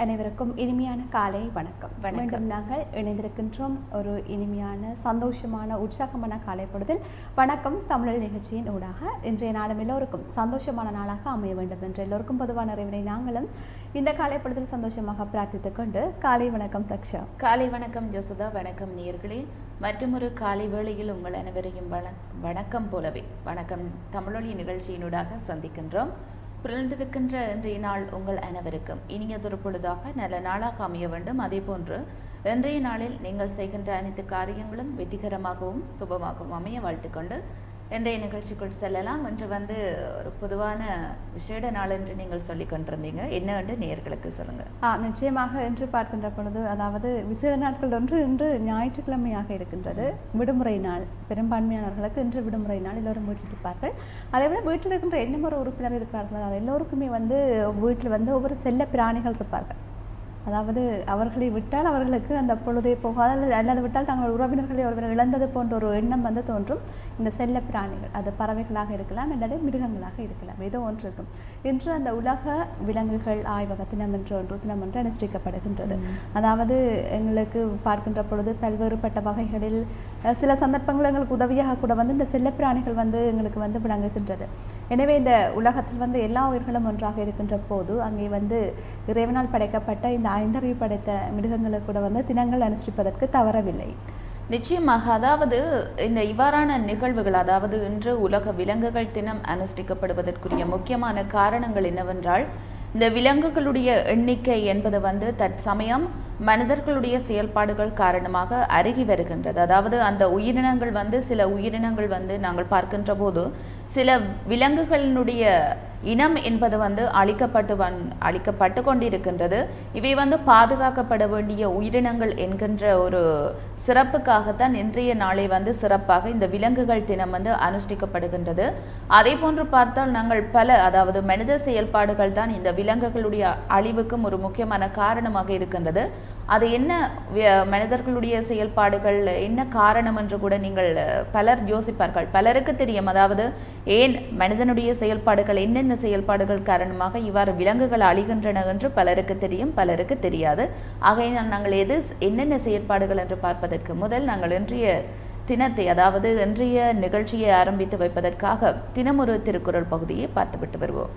அனைவருக்கும் இனிமையான காலை வணக்கம். மீண்டும் நாங்கள் இணைந்திருக்கின்றோம் ஒரு இனிமையான சந்தோஷமான உற்சாகமான காலை பொழுதில் வணக்கம் தமிழ் நிகழ்ச்சியின் ஊடாக. இன்றைய நாளும் எல்லோருக்கும் சந்தோஷமான நாளாக அமைய வேண்டும் என்று எல்லோருக்கும் பொதுவான இறைவனை நாங்களும் இந்த காலை பொழுதில் சந்தோஷமாக பிரார்த்தித்துக் கொண்டு காலை வணக்கம் தக்ஷா. காலை வணக்கம் ஜோசுதா. வணக்கம் நேயர்களே. மற்றொரு காலை வேளையில் உங்கள் அனைவரையும் வணக்கம் போலவே வணக்கம் தமிழொலி நிகழ்ச்சியினூடாக சந்திக்கின்றோம். பிறந்திருக்கின்ற இன்றைய நாள் உங்கள் அனைவருக்கும் இனியதொரு பொழுதாக நல்ல நாளாக அமைய வேண்டும். அதே போன்று இன்றைய நாளில் நீங்கள் செய்கின்ற அனைத்து காரியங்களும் வெற்றிகரமாகவும் சுபமாகவும் அமைய வாழ்த்துக்கொண்டு இன்றைய நிகழ்ச்சிக்குள் செல்லலாம். இன்று ஒரு பொதுவான விசேட நாள் என்று நீங்கள் சொல்லிக் கொண்டிருந்தீங்க, என்ன என்று நேயர்களுக்கு சொல்லுங்க. நிச்சயமாக என்று பார்க்கின்ற பொழுது, அதாவது விசேட நாட்கள் ஒன்று இன்று ஞாயிற்றுக்கிழமையாக இருக்கின்றது, விடுமுறை நாள். பெரும்பான்மையானவர்களுக்கு இன்று விடுமுறை நாள், எல்லோரும் வீட்டில் இருப்பார்கள். அதேபோல வீட்டில் இருக்கின்ற என்ன ஒரு உறுப்பினர் இருக்கிறார்கள், அது எல்லோருக்குமே வீட்டில் ஒவ்வொரு செல்ல பிராணிகள் இருப்பார்கள். அதாவது அவர்களை விட்டால் அவர்களுக்கு அந்த பொழுதே போகாது, அல்லது விட்டால் தங்கள் உறவினர்களை ஒருவர் இழந்தது போன்ற ஒரு எண்ணம் தோன்றும். இந்த செல்ல பிராணிகள், அது பறவைகளாக இருக்கலாம் அல்லது மிருகங்களாக இருக்கலாம், ஏதோ ஒன்று இருக்கும். இன்று அந்த உலக விலங்குகள் ஆய்வக தினம் என்று அனுஷ்டிக்கப்படுகின்றது. அதாவது எங்களுக்கு பார்க்கின்ற பொழுது பல்வேறுபட்ட வகைகளில் சில சந்தர்ப்பங்கள் எங்களுக்கு உதவியாக கூட இந்த செல்ல பிராணிகள் எங்களுக்கு விளங்குகின்றது. எனவே இந்த உலகத்தில் எல்லா உயிர்களும் ஒன்றாக இருக்கின்ற போது அங்கே இறைவனால் படைக்கப்பட்ட இந்த ஐந்தறிவு படைத்த மிருகங்களுக்கு கூட தினங்கள் அனுஷ்டிப்பதற்கு தவறவில்லை. நிச்சயமாக. அதாவது இந்த இவ்வாறான நிகழ்வுகள், அதாவது இன்று உலக விலங்குகள் தினம் அனுஷ்டிக்கப்படுவதற்குரிய முக்கியமான காரணங்கள் என்னவென்றால், இந்த விலங்குகளுடைய எண்ணிக்கை என்பது தற்சமயம் மனிதர்களுடைய செயல்பாடுகள் காரணமாக அருகி வருகின்றது. அதாவது அந்த உயிரினங்கள் சில உயிரினங்கள் நாங்கள் பார்க்கின்ற போது சில விலங்குகளினுடைய இனம் என்பது அழிக்கப்பட்டு கொண்டிருக்கின்றது. இவை பாதுகாக்கப்பட வேண்டிய உயிரினங்கள் என்கின்ற ஒரு சிறப்புக்காகத்தான் இன்றைய நாளை சிறப்பாக இந்த விலங்குகள் தினம் அனுஷ்டிக்கப்படுகின்றது. அதே போன்று பார்த்தால் நாங்கள் அதாவது மனித செயல்பாடுகள் தான் இந்த விலங்குகளுடைய அழிவுக்கும் ஒரு முக்கியமான காரணமாக இருக்கின்றது. அது என்ன மனிதர்களுடைய செயல்பாடுகள் என்ன காரணம் என்று கூட நீங்கள் பலர் யோசிப்பார்கள். பலருக்கு தெரியும், அதாவது ஏன் மனிதனுடைய செயல்பாடுகள் என்னென்ன செயல்பாடுகள் காரணமாக இவ்வாறு விலங்குகள் அழிகின்றன என்று பலருக்கு தெரியும், பலருக்கு தெரியாது. ஆகையினால் நாங்கள் என்னென்ன செயல்பாடுகள் என்று பார்ப்பதற்கு முதல் நாங்கள் இன்றைய தினத்தை, அதாவது இன்றைய நிகழ்ச்சியை ஆரம்பித்து வைப்பதற்காக தினமொரு திருக்குறள் பகுதியை பார்த்துவிட்டு வருவோம்.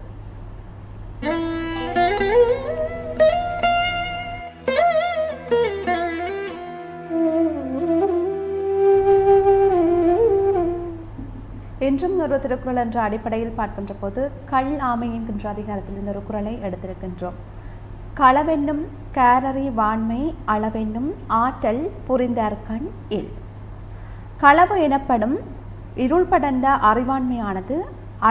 இன்றும் ஒரு திருக்குறள் என்ற அடிப்படையில் பார்க்கின்ற போது கள் ஆமை என்கின்ற அதிகாரத்தில் இந்த ஒரு குறளை எடுத்திருக்கின்றோம். களவென்னும் கேரறி வாண்மை அளவென்னும் ஆற்றல் புரிந்தார்கண் இல். களவு எனப்படும் இருள் படர்ந்த அறிவாண்மையானது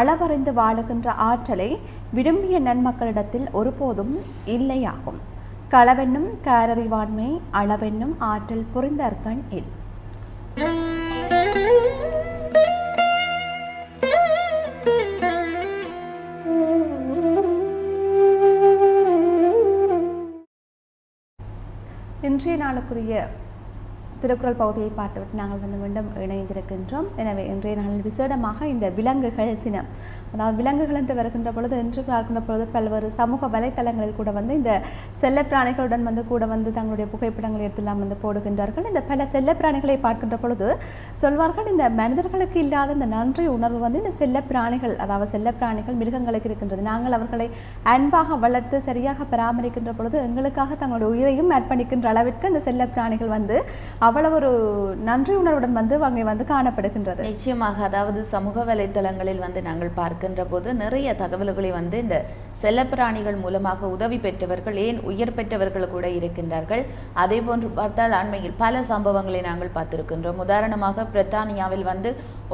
அளவறிந்து வாழுகின்ற ஆற்றலை விரும்பிய நன்மக்களிடத்தில் ஒருபோதும் இல்லையாகும். களவென்னும் கேரறிவாண்மை அளவென்னும் ஆற்றல் புரிந்தார்கண் இல். இன்றைய நாளுக்குரிய திருக்குறள் பகுதியை பார்த்துவிட்டு நாங்கள் மீண்டும் இணைந்திருக்கின்றோம். எனவே இன்றைய நாளில் விசேடமாக இந்த விலங்குகள் தினம், அதாவது விலங்குகள் என்று வருகின்ற பொழுது இன்று பார்க்கின்ற பொழுது பல்வேறு சமூக வலைத்தளங்களில் கூட இந்த செல்ல பிராணிகளுடன் கூட தங்களுடைய புகைப்படங்களை எடுத்துலாம் போடுகின்றார்கள். இந்த பல செல்ல பிராணிகளை பார்க்கின்ற பொழுது சொல்வார்கள், இந்த மனிதர்களுக்கு இல்லாத இந்த நன்றி உணர்வு இந்த செல்ல பிராணிகள், அதாவது செல்ல பிராணிகள் மிருகங்களுக்கு இருக்கின்றது. நாங்கள் அவர்களை அன்பாக வளர்த்து சரியாக பராமரிக்கின்ற பொழுது எங்களுக்காக தங்களுடைய உயிரையும் அர்ப்பணிக்கின்ற அளவிற்கு இந்த செல்ல பிராணிகள் அவ்வளவு ஒரு நன்றி உணர்வுடன் அங்கே காணப்படுகின்றது. நிச்சயமாக. அதாவது சமூக வலைத்தளங்களில் நாங்கள் பார்க்கின்ற போது நிறைய தகவல்களை இந்த செல்லப்பிராணிகள் மூலமாக உதவி பெற்றவர்கள், ஏன் உயர் பெற்றவர்கள் கூட இருக்கின்றார்கள். அதே போன்று பார்த்தால் அண்மையில் பல சம்பவங்களை நாங்கள் பார்த்திருக்கின்றோம். உதாரணமாக பிரித்தானியாவில்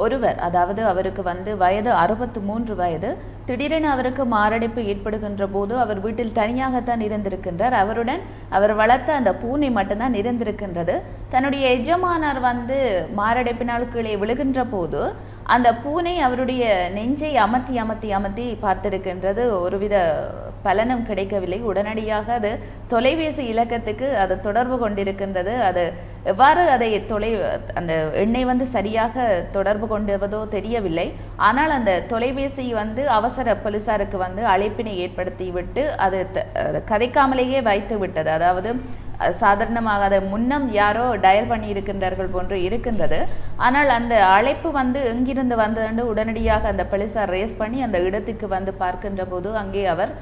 ஒருவர், அதாவது அவருக்கு வயது 63 வயது, திடீரென அவருக்கு மாரடைப்பு ஏற்படுகின்ற போது அவர் வீட்டில் தனியாகத்தான் இருந்திருக்கின்றார். அவருடன் அவர் வளர்த்த அந்த பூனை மட்டும்தான் இருந்திருக்கின்றது. தன்னுடைய எஜமானார் மாரடைப்பினால் கீழே விழுகின்ற போது அந்த பூனை அவருடைய நெஞ்சை அமர்த்தி அமர்த்தி அமர்த்தி பார்த்திருக்கின்றது. ஒருவித பலனும் கிடைக்கவில்லை. உடனடியாக அது தொலைபேசி இலக்கத்துக்கு அது தொடர்பு கொண்டிருக்கின்றது. அது எவ்வாறு அதை அந்த எண்ணை வந்து சரியாக தொடர்பு கொண்டுவதோ தெரியவில்லை. ஆனால் அந்த தொலைபேசி வந்து அவசர போலீசாருக்கு வந்து அழைப்பினை ஏற்படுத்தி விட்டு அது கதைக்காமலேயே வைத்து விட்டது. அதாவது சாதாரணமாக அதை முன்னம் யாரோ டயல் பண்ணி இருக்கின்றார்கள் போன்று இருக்கின்றது. ஆனால் அந்த அழைப்பு வந்து எங்கிருந்து வந்தது உடனடியாக அந்த போலீசார் ரேஸ் பண்ணி அந்த இடத்துக்கு வந்து பார்க்கின்ற போது அங்கே அவர்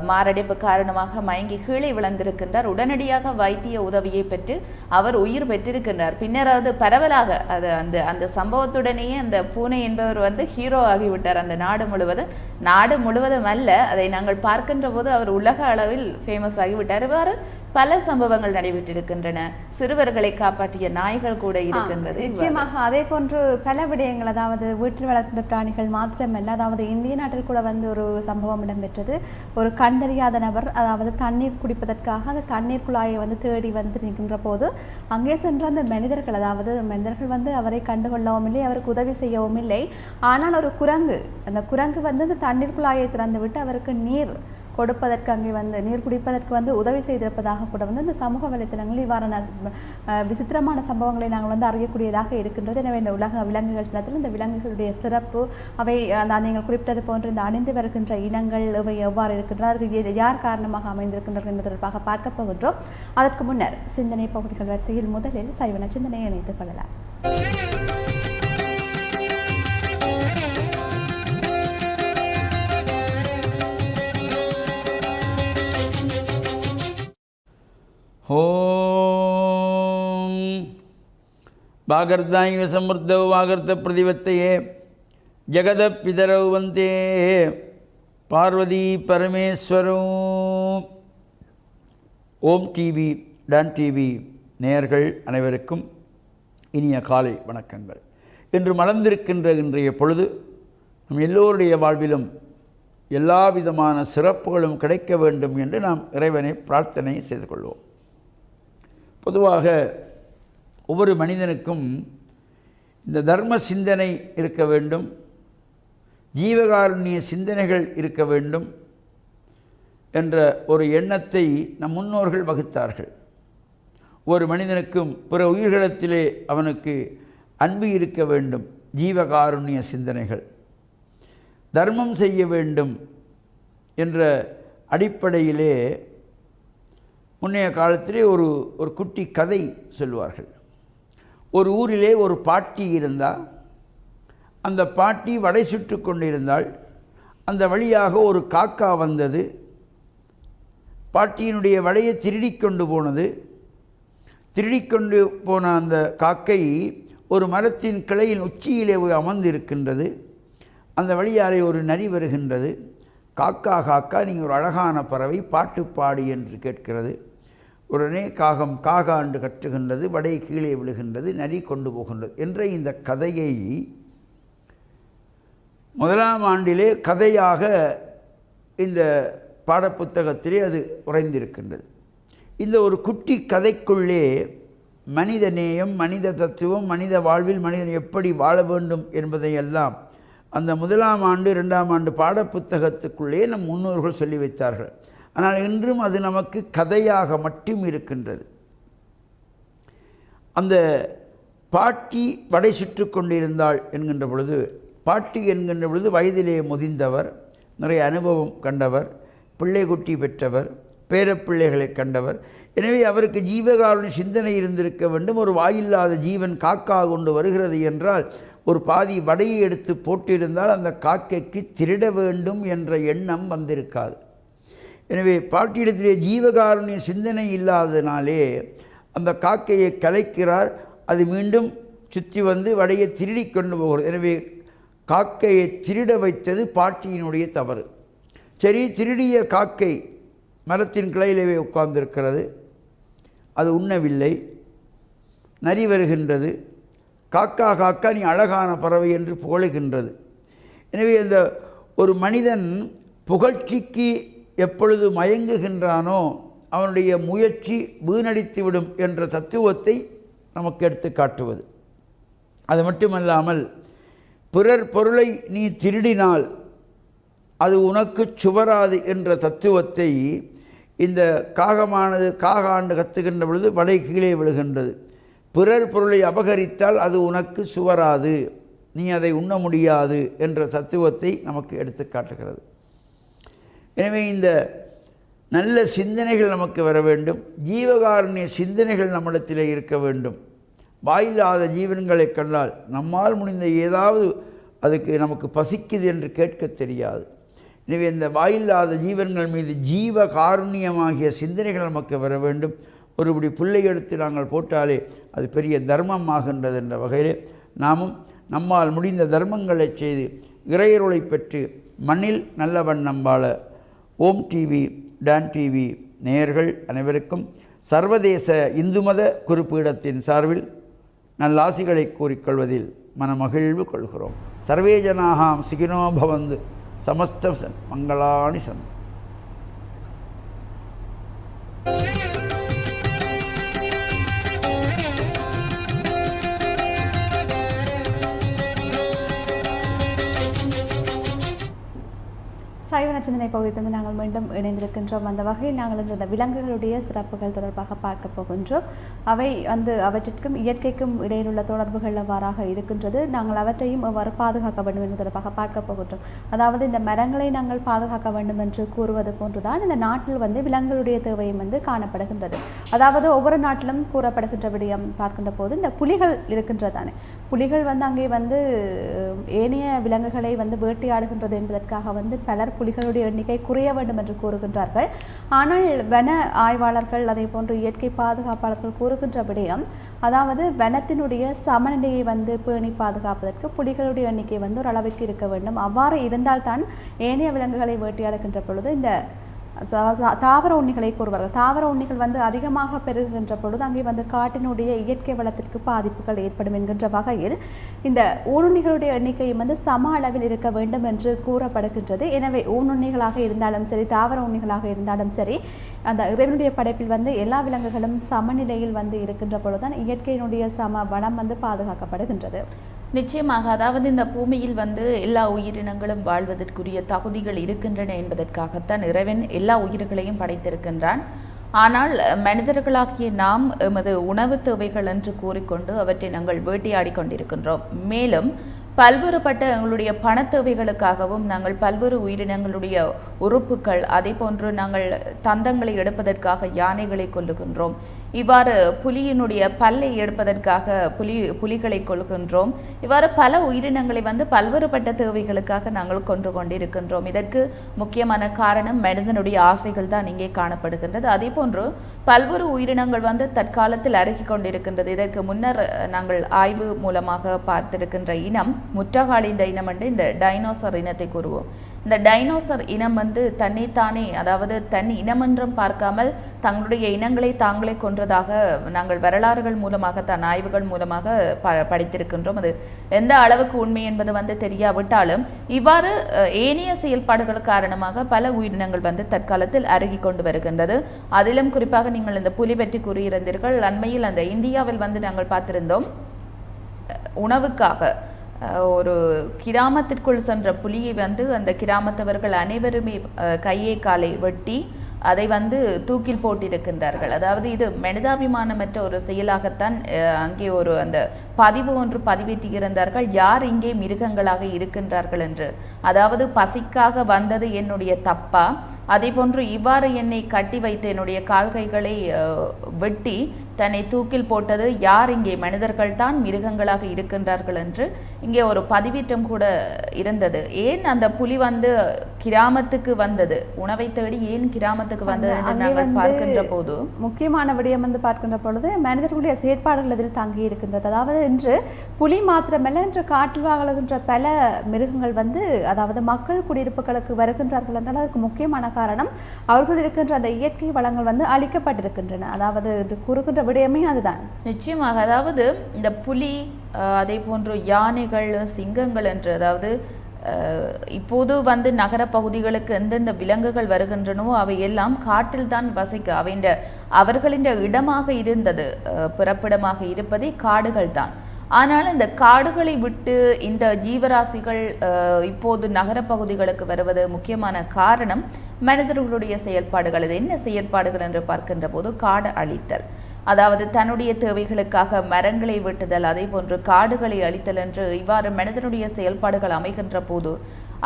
மாரடைப்பு காரணமாக மயங்கி கீழே விழுந்திருக்கின்றார். உடனடியாக வைத்திய உதவியை பெற்று அவர் உயிர் பெற்றிருக்கின்றார். பின்னர் அது பரவலாக அது அந்த சம்பவத்துடனேயே அந்த பூனை என்பவர் வந்து ஹீரோ ஆகிவிட்டார் அந்த நாடு முழுவதும் அல்ல, அதை நாங்கள் பார்க்கின்ற போது அவர் உலக அளவில் ஃபேமஸ் ஆகிவிட்டார். இவ்வாறு பல சம்பவங்கள் நடைபெற்றிருக்கின்றன. சிறுவர்களை காப்பாற்றிய நாய்கள் கூட இருக்கின்றது. நிச்சயமாக அதே போன்று பல விடயங்கள், அதாவது வீட்டில் வளர்க்கின்ற பிராணிகள் மாத்திரமல்ல, அதாவது இந்திய நாட்டில் கூட வந்து ஒரு சம்பவம் இடம்பெற்றது. ஒரு கண்டறியாத நபர், அதாவது தண்ணீர் குடிப்பதற்காக அந்த தண்ணீர் குழாயை வந்து தேடி வந்து நிற்கின்ற போது அங்கே சென்ற அந்த மனிதர்கள் வந்து அவரை கண்டுகொள்ளவும் இல்லை, அவருக்கு உதவி செய்யவும் இல்லை. ஆனால் ஒரு குரங்கு, அந்த குரங்கு வந்து அந்த தண்ணீர் குழாயை திறந்து விட்டு அவருக்கு நீர் கொடுப்பதற்கு, அங்கே வந்து நீர் குடிப்பதற்கு வந்து உதவி செய்திருப்பதாக கூட வந்து இந்த சமூக வலைத்தளங்களில் இவ்வாறான விசித்திரமான சம்பவங்களை நாங்கள் வந்து அறியக்கூடியதாக இருக்கின்றது. எனவே இந்த உலக விலங்குகள் தினத்தில் இந்த விலங்குகளுடைய சிறப்பு, அவை நீங்கள் குறிப்பிட்டது போன்று இந்த அணிந்து வருகின்ற இனங்கள் இவை எவ்வாறு இருக்கின்றன, அதற்கு யார் காரணமாக அமைந்திருக்கின்றனர் என்பது தொடர்பாக பார்க்க போகின்றோம். அதற்கு முன்னர் சிந்தனை பகுதிகள் வரிசையில் முதலில் சைவ நச்சிந்தனையை இணைத்துக் கொள்ளலாம். ஓம் வாகர்தாயிவ சம்ருத்தௌ வாகர்த்த பிரதிபத்தையே ஜெகத பிதரௌ வந்தே பார்வதி பரமேஸ்வரோ. ஓம் டிவி டான் டிவி நேயர்கள் அனைவருக்கும் இனிய காலை வணக்கங்கள். இன்று மலர்ந்திருக்கின்ற இன்றைய பொழுது நம் எல்லோருடைய வாழ்விலும் எல்லா விதமான சிறப்புகளும் கிடைக்க வேண்டும் என்று நாம் இறைவனை பிரார்த்தனை செய்து கொள்வோம். பொதுவாக ஒவ்வொரு மனிதனுக்கும் இந்த தர்ம சிந்தனை இருக்க வேண்டும், ஜீவகாருண்ய சிந்தனைகள் இருக்க வேண்டும் என்ற ஒரு எண்ணத்தை நம் முன்னோர்கள் வகுத்தார்கள். ஒரு மனிதனுக்கும் பிற உயிர்களிடத்திலே அவனுக்கு அன்பு இருக்க வேண்டும், ஜீவகாருண்ய சிந்தனைகள், தர்மம் செய்ய வேண்டும் என்ற அடிப்படையிலே முன்னைய காலத்திலே ஒரு குட்டி கதை சொல்வார்கள். ஒரு ஊரிலே ஒரு பாட்டி இருந்தால், அந்த பாட்டி வடை சுட்டு கொண்டிருந்தாள். அந்த வழியாக ஒரு காக்கா வந்தது. பாட்டியினுடைய வடையை திருடிக்கொண்டு போனது. திருடிக்கொண்டு போன அந்த காக்கை ஒரு மரத்தின் கிளையின் உச்சியிலே அமர்ந்திருக்கின்றது. அந்த வழியாலே ஒரு நரி வருகின்றது. காக்கா காக்கா, நீங்கள் ஒரு அழகான பறவை, பாட்டு பாடி என்று கேட்கிறது. உடனே காகம் காகா என்று கற்றுகின்றது, வடை கீழே விழுகின்றது, நரி கொண்டு போகின்றது என்ற இந்த கதையை முதலாம் ஆண்டிலே கதையாக இந்த பாடப்புத்தகத்திலே அது உறைந்திருக்கின்றது. இந்த ஒரு குட்டி கதைக்குள்ளே மனித நேயம், மனித தத்துவம், மனித வாழ்வில் மனிதன் எப்படி வாழ வேண்டும் என்பதையெல்லாம் அந்த முதலாம் ஆண்டு 2ஆம் ஆண்டு பாடப்புத்தகத்துக்குள்ளே நம் முன்னோர்கள் சொல்லி வைத்தார்கள். ஆனால் இன்றும் அது நமக்கு கதையாக மட்டும் இருக்கின்றது. அந்த பாட்டி வடை சுற்று கொண்டிருந்தாள் என்கின்ற பொழுது, பாட்டி என்கின்ற பொழுது வயதிலே முதிர்ந்தவர், நிறைய அனுபவம் கண்டவர், பிள்ளை குட்டி பெற்றவர், பேரப்பிள்ளைகளை கண்டவர். எனவே அவருக்கு ஜீவகாருண்ய சிந்தனை இருந்திருக்க வேண்டும். ஒரு வாயில்லாத ஜீவன் காக்கா கொண்டு வருகிறது என்றால் ஒரு பாதி வடையை எடுத்து போட்டிருந்தால் அந்த காக்கைக்கு திருட வேண்டும் என்ற எண்ணம் வந்திருக்காது. எனவே பாட்டியிடத்திலே ஜீவகாருண்ய சிந்தனை இல்லாததினாலே அந்த காக்கையை கலைக்கிறார். அது மீண்டும் சுற்றி வந்து வடையை திருடி கொண்டு போகிறது. எனவே காக்கையை திருட வைத்தது பாட்டியினுடைய தவறு. சரி, திருடிய காக்கை மரத்தின் கிளையிலே உட்கார்ந்திருக்கிறது. அது உண்ணவில்லை. நரி வருகின்றது. காக்கா காக்கா நீ அழகான பறவை என்று புகழுகின்றது. எனவே அந்த ஒரு மனிதன் புகழ்ச்சிக்கு எப்பொழுது மயங்குகின்றானோ அவனுடைய முயற்சி வீணடித்துவிடும் என்ற தத்துவத்தை நமக்கு எடுத்து காட்டுவது. அது மட்டுமல்லாமல் பிறர் பொருளை நீ திருடினால் அது உனக்கு சுவராது என்ற தத்துவத்தை இந்த காகமானது காகாண்டு கத்துகின்ற பொழுது வலை கீழே விழுகின்றது. பிறர் பொருளை அபகரித்தால் அது உனக்கு சுவராது, நீ அதை உண்ண முடியாது என்ற தத்துவத்தை நமக்கு எடுத்து காட்டுகிறது. எனவே இந்த நல்ல சிந்தனைகள் நமக்கு வர வேண்டும். ஜீவகாருண்ய சிந்தனைகள் நம்மிடத்திலே இருக்க வேண்டும். வாயில்லாத ஜீவன்களை கண்டால் நம்மால் முடிந்த ஏதாவது அதுக்கு நமக்கு பசிக்குது என்று கேட்க தெரியாது. எனவே இந்த வாயில்லாத ஜீவன்கள் மீது ஜீவ காருண்யமாகிய சிந்தனைகள் நமக்கு வர வேண்டும். ஒருபடி பிள்ளை எடுத்து நாங்கள் போட்டாலே அது பெரிய தர்மமாகின்றது என்ற வகையிலே நாமும் நம்மால் முடிந்த தர்மங்களை செய்து இறையருளை பெற்று மண்ணில் நல்ல வண்ணம் வாழ ஓம் டிவி டான் டிவி நேயர்கள் அனைவருக்கும் சர்வதேச இந்து மத குறிப்பீடத்தின் சார்பில் நல்லாசிகளை கூறிக்கொள்வதில் மனமகிழ்வு கொள்கிறோம். சர்வே ஜனாகாம் சுகினோ பவந்து சமஸ்த மங்களாணி சந்து. சைவ நச்சிந்தனை பகுதியிலிருந்து நாங்கள் மீண்டும் இணைந்திருக்கின்றோம். அந்த வகையில் நாங்கள் இந்த விலங்குகளுடைய சிறப்புகள் தொடர்பாக பார்க்க போகின்றோம். அவை அவற்றிற்கும் இயற்கைக்கும் இடையிலுள்ள தொடர்புகள் எவ்வாறாக இருக்கின்றது, நாங்கள் அவற்றையும் எவ்வாறு பாதுகாக்க வேண்டும் என்பது தொடர்பாக பார்க்க போகின்றோம். அதாவது இந்த மரங்களை நாங்கள் பாதுகாக்க வேண்டும் என்று கூறுவது போன்றுதான் இந்த நாட்டில் விலங்குகளுடைய தேவையும் காணப்படுகின்றது. அதாவது ஒவ்வொரு நாட்டிலும் கூறப்படுகின்ற விடயம் பார்க்கின்ற போது இந்த புலிகள் இருக்கின்றதானே, புலிகள் அங்கே ஏனைய விலங்குகளை வேட்டையாடுகின்றது என்பதற்காக பலர் புலிகளுடைய எண்ணிக்கை குறைய வேண்டும் என்று கூறுகின்றார்கள். ஆனால் வன ஆய்வாளர்கள் அதே போன்று இயற்கை பாதுகாப்பாளர்கள் கூறுகின்ற விடயம், அதாவது வனத்தினுடைய சமநிலையை பேணி பாதுகாப்பதற்கு புலிகளுடைய எண்ணிக்கை ஒரு அளவுக்கு இருக்க வேண்டும். அவ்வாறு இருந்தால்தான் ஏனைய விலங்குகளை வேட்டையாடுகின்ற பொழுது இந்த தாவர உண்ணிகளை கூறுவார்கள். தாவர உண்ணிகள் அதிகமாக பெருகுகின்ற பொழுது அங்கே காட்டினுடைய இயற்கை வளத்திற்கு பாதிப்புகள் ஏற்படும் என்கின்ற வகையில் இந்த ஊனுண்ணிகளுடைய எண்ணிக்கையும் சம அளவில் இருக்க வேண்டும் என்று கூறப்படுகின்றது. எனவே ஊனுண்ணிகளாக இருந்தாலும் சரி, தாவர உண்ணிகளாக இருந்தாலும் சரி, அந்த இறைவனுடைய படைப்பில் எல்லா விலங்குகளும் சமநிலையில் இருக்கின்ற பொழுதுதான் இயற்கையினுடைய சம வளம் பாதுகாக்கப்படுகின்றது. நிச்சயமாக, அதாவது இந்த பூமியில் எல்லா உயிரினங்களும் வாழ்வதற்குரிய தகுதிகள் இருக்கின்றன என்பதற்காகத்தான் இறைவன் எல்லா உயிர்களையும் படைத்திருக்கின்றான். ஆனால் மனிதர்களாகிய நாம் எமது உணவு தேவைகள் என்று கூறிக்கொண்டு அவற்றை நாங்கள் வேட்டையாடி கொண்டிருக்கின்றோம். மேலும் பல்வேறுபட்ட எங்களுடைய பண தேவைகளுக்காகவும் நாங்கள் பல்வேறு உயிரினங்களுடைய உறுப்புகள், அதே போன்று நாங்கள் தந்தங்களை எடுப்பதற்காக யானைகளை கொல்லுகின்றோம். இவ்வாறு புலியினுடைய பல்லை எடுப்பதற்காக புலிகளை கொள்கின்றோம். இவ்வாறு பல உயிரினங்களை பல்வேறுபட்ட தேவைகளுக்காக நாங்கள் கொன்று கொண்டிருக்கின்றோம். இதற்கு முக்கியமான காரணம் மனிதனுடைய ஆசைகள் தான் இங்கே காணப்படுகின்றது. அதே போன்று பல்வேறு உயிரினங்கள் தற்காலத்தில் அருகி கொண்டிருக்கின்றது. இதற்கு முன்னர் நாங்கள் ஆய்வு மூலமாக பார்த்திருக்கின்ற இனம் முற்றகாலிந்த இனம் என்று இந்த டைனோசர் இனத்தை கூறுவோம். இந்த டைனோசர் இனம் தன்னைத்தானே, அதாவது தன் இனமென்றும் பார்க்காமல் தங்களுடைய இனங்களை தாங்களே கொன்றதாக நாங்கள் வரலாறுகள் மூலமாக ஆய்வுகள் மூலமாக படித்திருக்கின்றோம். அது எந்த அளவுக்கு உண்மை என்பது தெரியாவிட்டாலும் இவ்வாறு ஏனைய செயல்பாடுகள் காரணமாக பல உயிரினங்கள் தற்காலத்தில் அருகி கொண்டு வருகின்றது. அதிலும் குறிப்பாக நீங்கள் இந்த புலி பற்றி கூறியிருந்தீர்கள். அண்மையில் அந்த இந்தியாவில் நாங்கள் பார்த்திருந்தோம், உணவுக்காக ஒரு கிராமத்திற்குள் சென்ற புலியை அந்த கிராமத்தவர்கள் அனைவருமே கையை காலை வெட்டி அதை தூக்கில் போட்டிருக்கின்றார்கள். அதாவது இது மனிதாபிமானமற்ற ஒரு செயலாகத்தான் அங்கே ஒரு அந்த பதிவு ஒன்று பதிவேற்றியிருந்தார்கள், யார் இங்கே மிருகங்களாக இருக்கின்றார்கள் என்று. அதாவது பசிக்காக வந்தது என்னுடைய தப்பா, அதே போன்று இவ்வாறு என்னை கட்டி வைத்து என்னுடைய கால்கைகளை வெட்டி தன்னை தூக்கில் போட்டது யார், இங்கே மனிதர்கள் தான் மிருகங்களாக இருக்கின்றார்கள் என்று இங்கே ஒரு பதிவேற்றம் கூட இருந்தது. ஏன் அந்த புலி கிராமத்துக்கு வந்தது, உணவை தேடி ஏன் கிராமத்துக்கு வந்தது என்று நாங்கள் பார்க்கின்ற போது முக்கியமான விடயம் பார்க்கின்ற பொழுது மனிதர்களுடைய செயற்பாடுகள் அதில் தங்கி இருக்கின்றது. அதாவது இன்று புலி மாத்திரமல்ல, இன்று காட்டில் வாழுகின்ற பல மிருகங்கள் அதாவது மக்கள் குடியிருப்புகளுக்கு வருகின்றார்கள் என்றால் அதுக்கு முக்கியமான காரணம் அவர்கள் இருக்கின்ற அந்த இயற்கை வளங்கள் அழிக்கப்பட்டிருக்கின்றன. அதாவது இன்று கூறுகின்ற விடயமே அதுதான். நிச்சயமாக, அதாவது இந்த புலி, அதே போன்று யானைகள், சிங்கங்கள் என்று, அதாவது இப்போது நகர பகுதிகளுக்கு எந்தெந்த விலங்குகள் வருகின்றனவோ அவை எல்லாம் காட்டில் தான் வசிக்க அவர்களின் இடமாக இருந்தது, பிறப்பிடமாக இருப்பதே காடுகள் தான். ஆனால் இந்த காடுகளை விட்டு இந்த ஜீவராசிகள் இப்போது நகர பகுதிகளுக்கு வருவது முக்கியமான காரணம் மனிதர்களுடைய செயல்பாடுகள். அது என்ன செயற்பாடுகள் என்று பார்க்கின்ற போது காடு அழித்தல், அதாவது தன்னுடைய தேவைகளுக்காக மரங்களை வெட்டுதல், அதே போன்று காடுகளை அழித்தல் என்று இவ்வாறு மனிதனுடைய செயல்பாடுகள் அமைகின்ற போது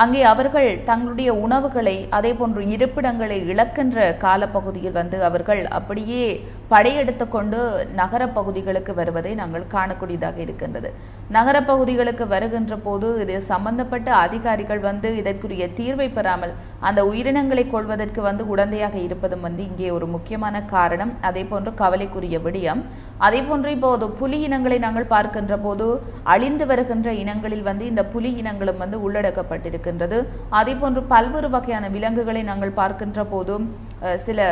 அங்கே அவர்கள் தங்களுடைய உணவுகளை அதே போன்று இருப்பிடங்களை இழக்கின்ற காலப்பகுதியில் அவர்கள் அப்படியே படையெடுத்து கொண்டு நகர பகுதிகளுக்கு வருவதை நாங்கள் காணக்கூடியதாக இருக்கின்றது. நகர பகுதிகளுக்கு வருகின்ற போது இது சம்பந்தப்பட்ட அதிகாரிகள் இதற்குரிய தீர்வை பெறாமல் அந்த உயிரினங்களை கொள்வதற்கு உடந்தையாக இருப்பதும் இங்கே ஒரு முக்கியமான காரணம். அதே போன்று கவலைக்குரிய விடயம். அதே போன்று இப்போது புலி இனங்களை நாங்கள் பார்க்கின்ற போது அழிந்து வருகின்ற இனங்களில் இந்த புலி இனங்களும் உள்ளடக்கப்பட்டிருக்கின்றது. அதே போன்று பல்வேறு வகையான விலங்குகளை நாங்கள் பார்க்கின்ற போதும் சில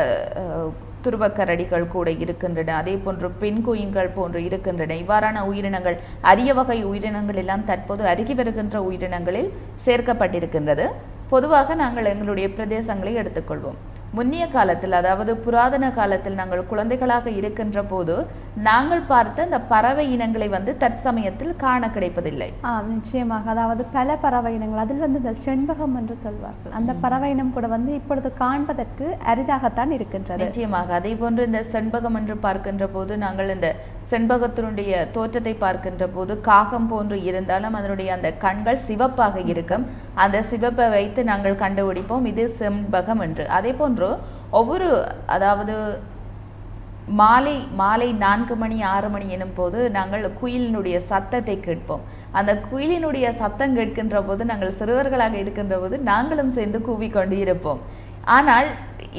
துருவக்கரடிகள் கூட இருக்கின்றன, அதே போன்று பெண்குயின்கள் போன்று இருக்கின்றன. இவ்வாறான உயிரினங்கள், அரிய வகை உயிரினங்கள் எல்லாம் தற்போது அருகி வருகின்ற உயிரினங்களில் சேர்க்கப்பட்டிருக்கின்றது. பொதுவாக நாங்கள் எங்களுடைய பிரதேசங்களை எடுத்துக்கொள்வோம். முன்னிய காலத்தில், அதாவது புராதன காலத்தில் நாங்கள் குழந்தைகளாக இருக்கின்ற போது நாங்கள் பார்த்த இந்த பறவை இனங்களை தற்சமயத்தில் காண கிடைப்பதில்லை. நிச்சயமாக. அதாவது பல பறவை இனங்கள், அதில் இந்த செண்பகம் என்று சொல்வார்கள், அந்த பறவை இனம் கூட இப்பொழுது காண்பதற்கு அரிதாகத்தான் இருக்கின்றது. நிச்சயமாக. அதே போன்று இந்த செண்பகம் என்று பார்க்கின்ற போது நாங்கள் இந்த செண்பகத்தினுடைய தோற்றத்தை பார்க்கின்ற போது காகம் போன்று இருந்தாலும் அதனுடைய அந்த கண்கள் சிவப்பாக இருக்கும். அந்த சிவப்பை வைத்து நாங்கள் கண்டுபிடிப்போம் இது செண்பகம் என்று. அதே போன்று ஒவ்வொரு, அதாவது மாலை 4 மணி 6 மணி எனும் போது நாங்கள் குயிலினுடைய சத்தத்தை கேட்போம். அந்த குயிலினுடைய சத்தம் கேட்கின்ற போது நாங்கள் சிறுவர்களாக இருக்கின்ற போது நாங்களும் சேர்ந்து கூவிக்கொண்டு இருப்போம். ஆனால்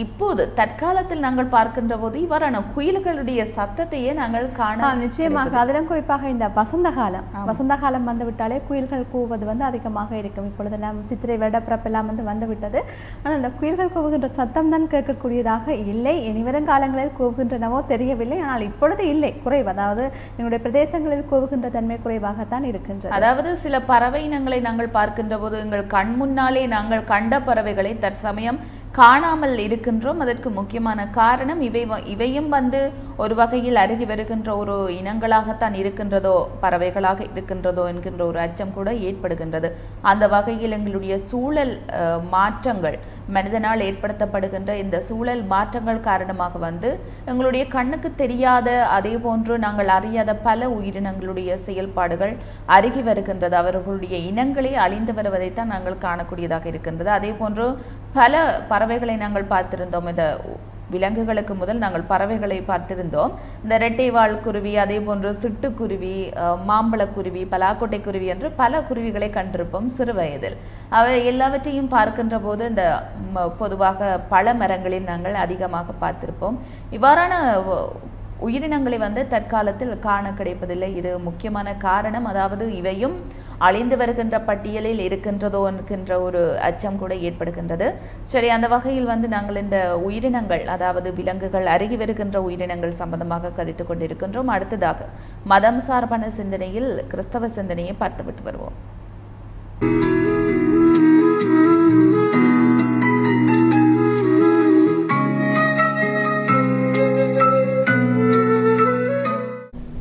இப்போது தற்காலத்தில் நாங்கள் பார்க்கின்ற போது இவ்வாறான குயில்களுடைய சத்தத்தையே நாங்கள் காண நிச்சயமாக. அதிலும் குறிப்பாக இந்த வசந்த காலம் வந்துவிட்டாலே குயில்கள் கூவது அதிகமாக இருக்கும். இப்பொழுதெல்லாம் சித்திரை வருடப்பிறப்பெல்லாம் வந்துவிட்டது. ஆனால் அந்த குயில்கள் கூவுகின்ற சத்தம் தான் கேட்கக்கூடியதாக இல்லை. இனிவரும் காலங்களில் கூவுகின்றனவோ தெரியவில்லை. ஆனால் இப்பொழுது இல்லை, குறைவு. அதாவது எங்களுடைய பிரதேசங்களில் கூவுகின்ற தன்மை குறைவாகத்தான் இருக்கின்றது. அதாவது சில பறவை இனங்களை நாங்கள் பார்க்கின்ற போது எங்கள் கண் முன்னாலே நாங்கள் கண்ட பறவைகளை தற்சமயம் காணாமல் இருக்கின்றோம். அதற்கு முக்கியமான காரணம் இவையும் ஒரு வகையில் அருகி வருகின்ற ஒரு இனங்களாகத்தான் இருக்கின்றதோ, பறவைகளாக இருக்கின்றதோ என்கின்ற ஒரு அச்சம் கூட ஏற்படுகின்றது. அந்த வகையில் எங்களுடைய சூழல் மாற்றங்கள், மனிதனால் ஏற்படுத்தப்படுகின்ற இந்த சூழல் மாற்றங்கள் காரணமாக எங்களுடைய கண்ணுக்கு தெரியாத, அதே போன்று நாங்கள் அறியாத பல உயிரினங்களுடைய செயல்பாடுகள் அருகி வருகின்றது. அவர்களுடைய இனங்களே அழிந்து வருவதைத்தான் நாங்கள் காணக்கூடியதாக இருக்கின்றது. அதே போன்று பல பறவைகளை நாங்கள் பார்த்திருந்தோம். இந்த விலங்குகளுக்கு முதல் நாங்கள் பறவைகளை பார்த்திருந்தோம். இந்த இரட்டைவால் குருவி, அதே போன்று சிட்டுக்குருவி, மாம்பழக்குருவி, பலாக்கொட்டை குருவி என்று பல குருவிகளை கண்டிருப்போம் சிறு வயதில். அவை எல்லாவற்றையும் பார்க்கின்ற போது இந்த பொதுவாக பல மரங்களில் நாங்கள் அதிகமாக பார்த்திருப்போம். இவ்வாறான உயிரினங்களை தற்காலத்தில் காண கிடைப்பதில்லை. இது முக்கியமான காரணம். அதாவது இவையும் அழிந்து வருகின்ற பட்டியலில் இருக்கின்றதோ என்கின்ற ஒரு அச்சம் கூட ஏற்படுகின்றது. சரி, அந்த வகையில் நாங்கள் இந்த உயிரினங்கள், அதாவது விலங்குகள் அருகி வருகின்ற உயிரினங்கள் சம்பந்தமாக கதைத்துக் கொண்டிருக்கின்றோம். அடுத்ததாக மதம் சார்பான சிந்தனையில் கிறிஸ்தவ சிந்தனையை பார்த்துவிட்டு வருவோம்.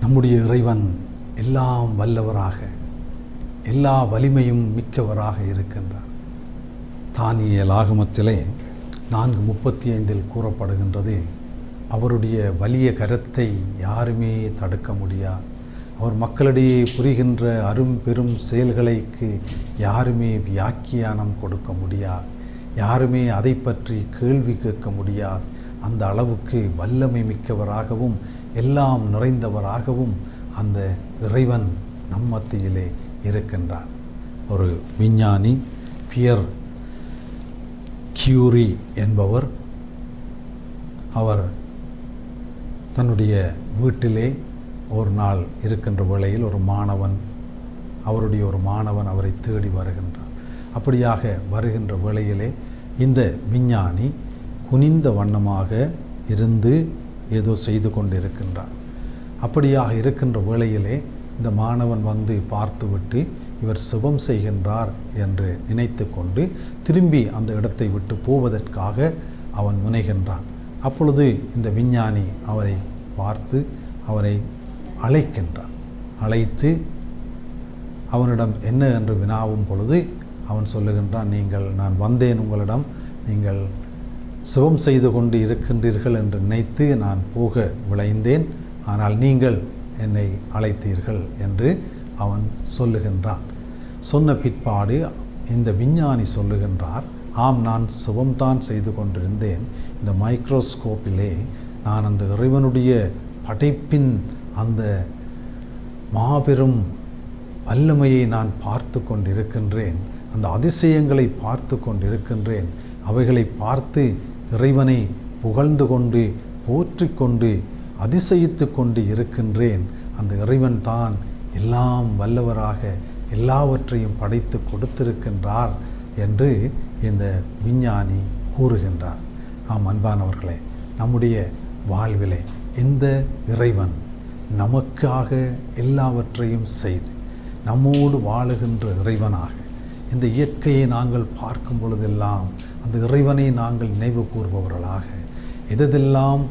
நம்முடைய இறைவன் எல்லாம் வல்லவராக, எல்லா வலிமையும் மிக்கவராக இருக்கின்றார். தானியேல் ஆகமத்திலே 4:35 கூறப்படுகின்றது, அவருடைய வலிய கரத்தை யாருமே தடுக்க முடியாது. அவர் மக்களிடையே புரிகின்ற அரும்பெரும் செயல்களுக்கு யாருமே வியாக்கியானம் கொடுக்க முடியாது. யாருமே அதை பற்றி கேள்வி கேட்க முடியாது. அந்த அளவுக்கு வல்லமை மிக்கவராகவும் எல்லாம் நிறைந்தவராகவும் அந்த இறைவன் நம் மத்தியிலே இருக்கின்றார். ஒரு விஞ்ஞானி பியர் கியூரி என்பவர், அவர் தன்னுடைய வீட்டிலே ஒரு நாள் இருக்கின்ற வேளையில் அவருடைய ஒரு மாணவன் அவரை தேடி வருகின்றார். அப்படியாக வருகின்ற வேளையிலே இந்த விஞ்ஞானி குனிந்த வண்ணமாக இருந்து ஏதோ செய்து கொண்டிருக்கின்றார். அப்படியாக இருக்கின்ற வேளையிலே இந்த மாணவன் பார்த்துவிட்டு இவர் சுபம் செய்கின்றார் என்று நினைத்து கொண்டு திரும்பி அந்த இடத்தை விட்டு போவதற்காக அவன் முனைகின்றான். அப்பொழுது இந்த விஞ்ஞானி அவரை பார்த்து அவரை அழைக்கின்றார். அழைத்து அவனிடம் என்ன என்று வினாவும் பொழுது அவன் சொல்லுகின்றான், நான் வந்தேன் உங்களிடம், நீங்கள் சிவம் செய்து கொண்டு இருக்கின்றீர்கள் என்று நினைத்து நான் போக விளைந்தேன், ஆனால் நீங்கள் என்னை அழைத்தீர்கள் என்று அவன் சொல்லுகின்றான். சொன்ன பிற்பாடு இந்த விஞ்ஞானி சொல்லுகின்றார், ஆம், நான் சிவம்தான் செய்து கொண்டிருந்தேன். இந்த மைக்ரோஸ்கோப்பிலே நான் அந்த இறைவனுடைய படைப்பின் அந்த மாபெரும் வல்லமையை நான் பார்த்து கொண்டிருக்கின்றேன், அந்த அதிசயங்களை பார்த்து கொண்டிருக்கின்றேன். அவைகளை பார்த்து இறைவனை புகழ்ந்து கொண்டு போற்றி கொண்டு அதிசயித்து கொண்டு இருக்கின்றேன். அந்த இறைவன் தான் எல்லாம் வல்லவராக எல்லாவற்றையும் படைத்து கொடுத்திருக்கின்றார் என்று இந்த விஞ்ஞானி கூறுகின்றார். ஆம் அன்பானவர்களே, நம்முடைய வாழ்விலே இந்த இறைவன் நமக்காக எல்லாவற்றையும் செய்து நம்மோடு வாழுகின்ற இறைவனாக இந்த இயற்கையை நாங்கள் பார்க்கும் பொழுதெல்லாம் அந்த இறைவனை நாங்கள் நினைவு கூறுபவர்களாக, எதெல்லாம்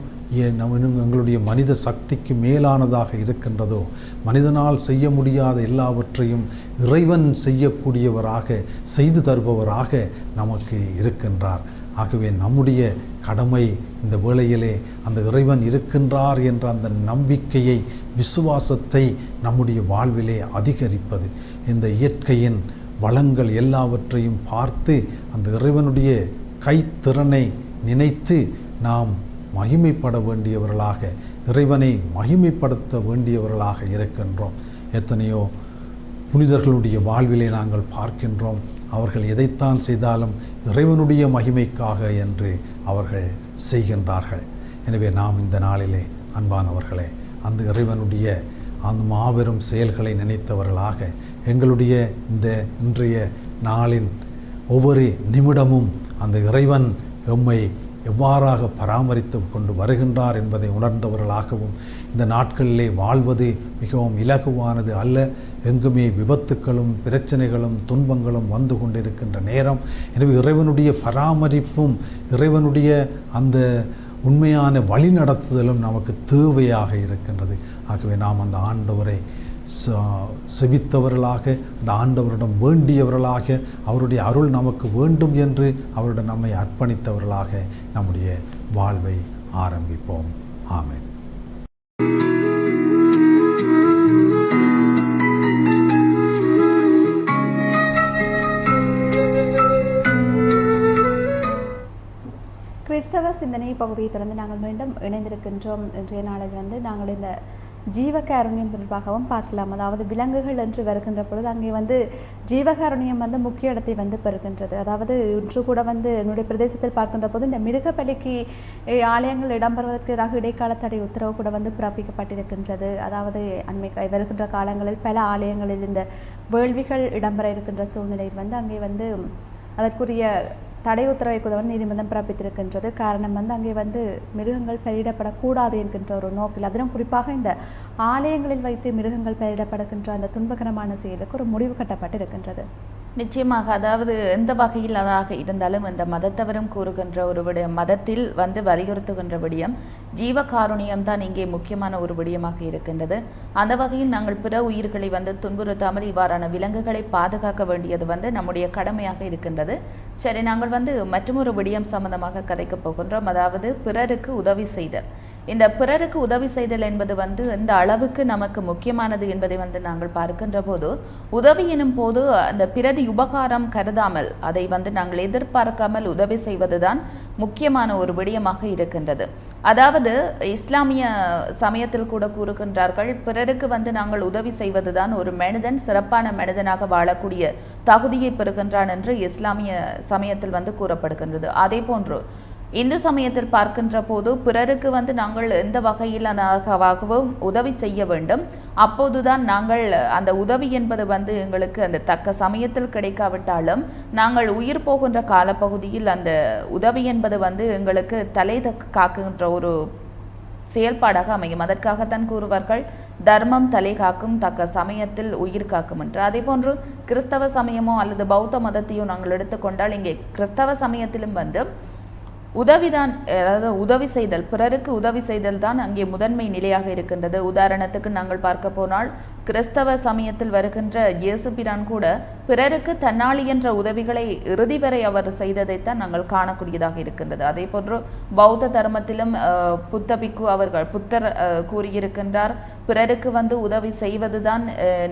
எங்களுடைய மனித சக்திக்கு மேலானதாக இருக்கின்றதோ, மனிதனால் செய்ய முடியாத எல்லாவற்றையும் இறைவன் செய்யக்கூடியவராக செய்து தருபவராக நமக்கு இருக்கின்றார். ஆகவே நம்முடைய கடமை இந்த வேளையிலே அந்த இறைவன் இருக்கின்றார் என்ற அந்த நம்பிக்கையை, விசுவாசத்தை நம்முடைய வாழ்விலே அதிகரிப்பது. இந்த இயற்கையின் வளங்கள் எல்லாவற்றையும் பார்த்து அந்த இறைவனுடைய கைத்திறனை நினைத்து நாம் மகிமைப்பட வேண்டியவர்களாக, இறைவனை மகிமைப்படுத்த வேண்டியவர்களாக இருக்கின்றோம். எத்தனையோ புனிதர்களுடைய வாழ்விலே நாங்கள் பார்க்கின்றோம், அவர்கள் எதைத்தான் செய்தாலும் இறைவனுடைய மகிமைக்காக என்று அவர்கள் செய்கின்றார்கள். எனவே நாம் இந்த நாளிலே அன்பானவர்களே, அந்த இறைவனுடைய அந்த மாபெரும் செயல்களை நினைத்தவர்களாக எங்களுடைய இந்த இன்றைய நாளின் ஒவ்வொரு நிமிடமும் அந்த இறைவன் எம்மை எவ்வாறாக பராமரித்து கொண்டு வருகின்றார் என்பதை உணர்ந்தவர்களாகவும், இந்த நாட்களிலே வாழ்வது மிகவும் இலகுவானது அல்ல, எங்குமே விபத்துக்களும் பிரச்சனைகளும் துன்பங்களும் வந்து கொண்டிருக்கின்ற நேரம். எனவே இறைவனுடைய பராமரிப்பும் இறைவனுடைய அந்த உண்மையான வழிநடத்துதலும் நமக்கு தேவையாக இருக்கின்றது. ஆகவே நாம் அந்த ஆண்டவரை செபித்தவர்களாக, அந்த ஆண்டவரிடம் வேண்டியவர்களாக, அவருடைய அருள் நமக்கு வேண்டும் என்று அவரிடம் நம்மை அர்ப்பணித்தவர்களாக நம்முடைய வாழ்வை ஆரம்பிப்போம். ஆமென். கிறிஸ்தவ சிந்தனை பகுதியை தொடர்ந்து நாங்கள் மீண்டும் இணைந்திருக்கின்றோம். இன்றைய நாளில் நாங்கள் இந்த ஜீவகாருண்யம் தொடர்பாகவும் பார்க்கலாம். அதாவது விலங்குகள் என்று வருகின்ற பொழுது அங்கே ஜீவகாருண்யம் முக்கிய இடத்தை பெறுகின்றது. அதாவது இன்று கூட என்னுடைய பிரதேசத்தில் பார்க்கின்ற போது இந்த மிருக பலிக்கு ஆலயங்கள் இடம்பெறுவதற்கு எதிராக இடைக்கால தடை உத்தரவு கூட பிறப்பிக்கப்பட்டிருக்கின்றது. அதாவது வருகின்ற காலங்களில் பல ஆலயங்களில் இந்த வேள்விகள் இடம்பெற இருக்கின்ற சூழ்நிலையில் அங்கே அதற்குரிய தடை உத்தரவை கூட நீதிமன்றம் பிறப்பித்திருக்கின்றது. காரணம் அங்கே மிருகங்கள் பலியிடப்படக்கூடாது என்கின்ற ஒரு நோக்கில், அதிலும் குறிப்பாக இந்த ஆலயங்களில் வைத்து மிருகங்கள் பலியிடப்படுகின்ற அந்த துன்பகரமான செயலுக்கு ஒரு முடிவு கட்டப்பட்டிருக்கின்றது. நிச்சயமாக, அதாவது எந்த வகையில் அதாக இருந்தாலும் இந்த மதத்தவரும் கூறுகின்ற ஒரு விடயம், மதத்தில் வலியுறுத்துகின்ற விடயம் ஜீவகாருண்யம் தான் இங்கே முக்கியமான ஒரு விடயமாக இருக்கின்றது. அந்த வகையில் நாங்கள் பிற உயிர்களை துன்புறுத்தாமல் இவ்வாறான விலங்குகளை பாதுகாக்க வேண்டியது நம்முடைய கடமையாக இருக்கின்றது. சரி, நாங்கள் மற்றொரு விடயம் சம்பந்தமாக கதைக்கப் போகின்றோம். அதாவது பிறருக்கு உதவி செய்தல். இந்த பிறருக்கு உதவி செய்தல் என்பது இந்த அளவுக்கு நமக்கு முக்கியமானது என்பதை நாங்கள் பார்க்கின்ற போது, உதவி எனும் போது அந்த பிரதி உபகாரம் கருதாமல், அதை நாங்கள் எதிர்பார்க்காமல் உதவி செய்வதுதான் முக்கியமான ஒரு விடயமாக இருக்கின்றது. அதாவது இஸ்லாமிய சமயத்தில் கூட கூறுகின்றார்கள், பிறருக்கு நாங்கள் உதவி செய்வதுதான் ஒரு மனிதன் சிறப்பான மனிதனாக வாழக்கூடிய தகுதியை பெறுகின்றான் என்று இஸ்லாமிய சமயத்தில் கூறப்படுகின்றது. அதே போன்று இந்து சமயத்தில் பார்க்கின்ற போது பிறருக்கு நாங்கள் எந்த வகையிலாகவும் உதவி செய்ய வேண்டும். அப்போதுதான் நாங்கள் அந்த உதவி என்பது எங்களுக்கு அந்த தக்க சமயத்தில் கிடைக்காவிட்டாலும் நாங்கள் உயிர் போகின்ற காலப்பகுதியில் அந்த உதவி என்பது எங்களுக்கு தலை காக்கின்ற ஒரு செயல்பாடாக அமையும். அதற்காகத்தான் கூறுவார்கள், தர்மம் தலை காக்கும், தக்க சமயத்தில் உயிர் காக்கும் என்று. அதே போன்று கிறிஸ்தவ சமயமோ அல்லது பௌத்த மதத்தையோ நாங்கள் எடுத்துக்கொண்டால், இங்கே கிறிஸ்தவ சமயத்திலும் உதவிதான், அதாவது உதவி செய்தல், பிறருக்கு உதவி செய்தல் தான் அங்கே முதன்மை நிலையாக இருக்கின்றது. உதாரணத்துக்கு நாங்கள் பார்க்க போனால் கிறிஸ்தவ சமயத்தில் வருகின்ற இயேசு பிரான் கூட பிறருக்கு தன்னாளி என்ற உதவிகளை இறுதி வரை அவர் செய்ததைத்தான் நாங்கள் காணக்கூடியதாக இருக்கின்றது. அதே போன்று பௌத்த தர்மத்திலும் புத்தர் கூறியிருக்கின்றார், பிறருக்கு உதவி செய்வதுதான்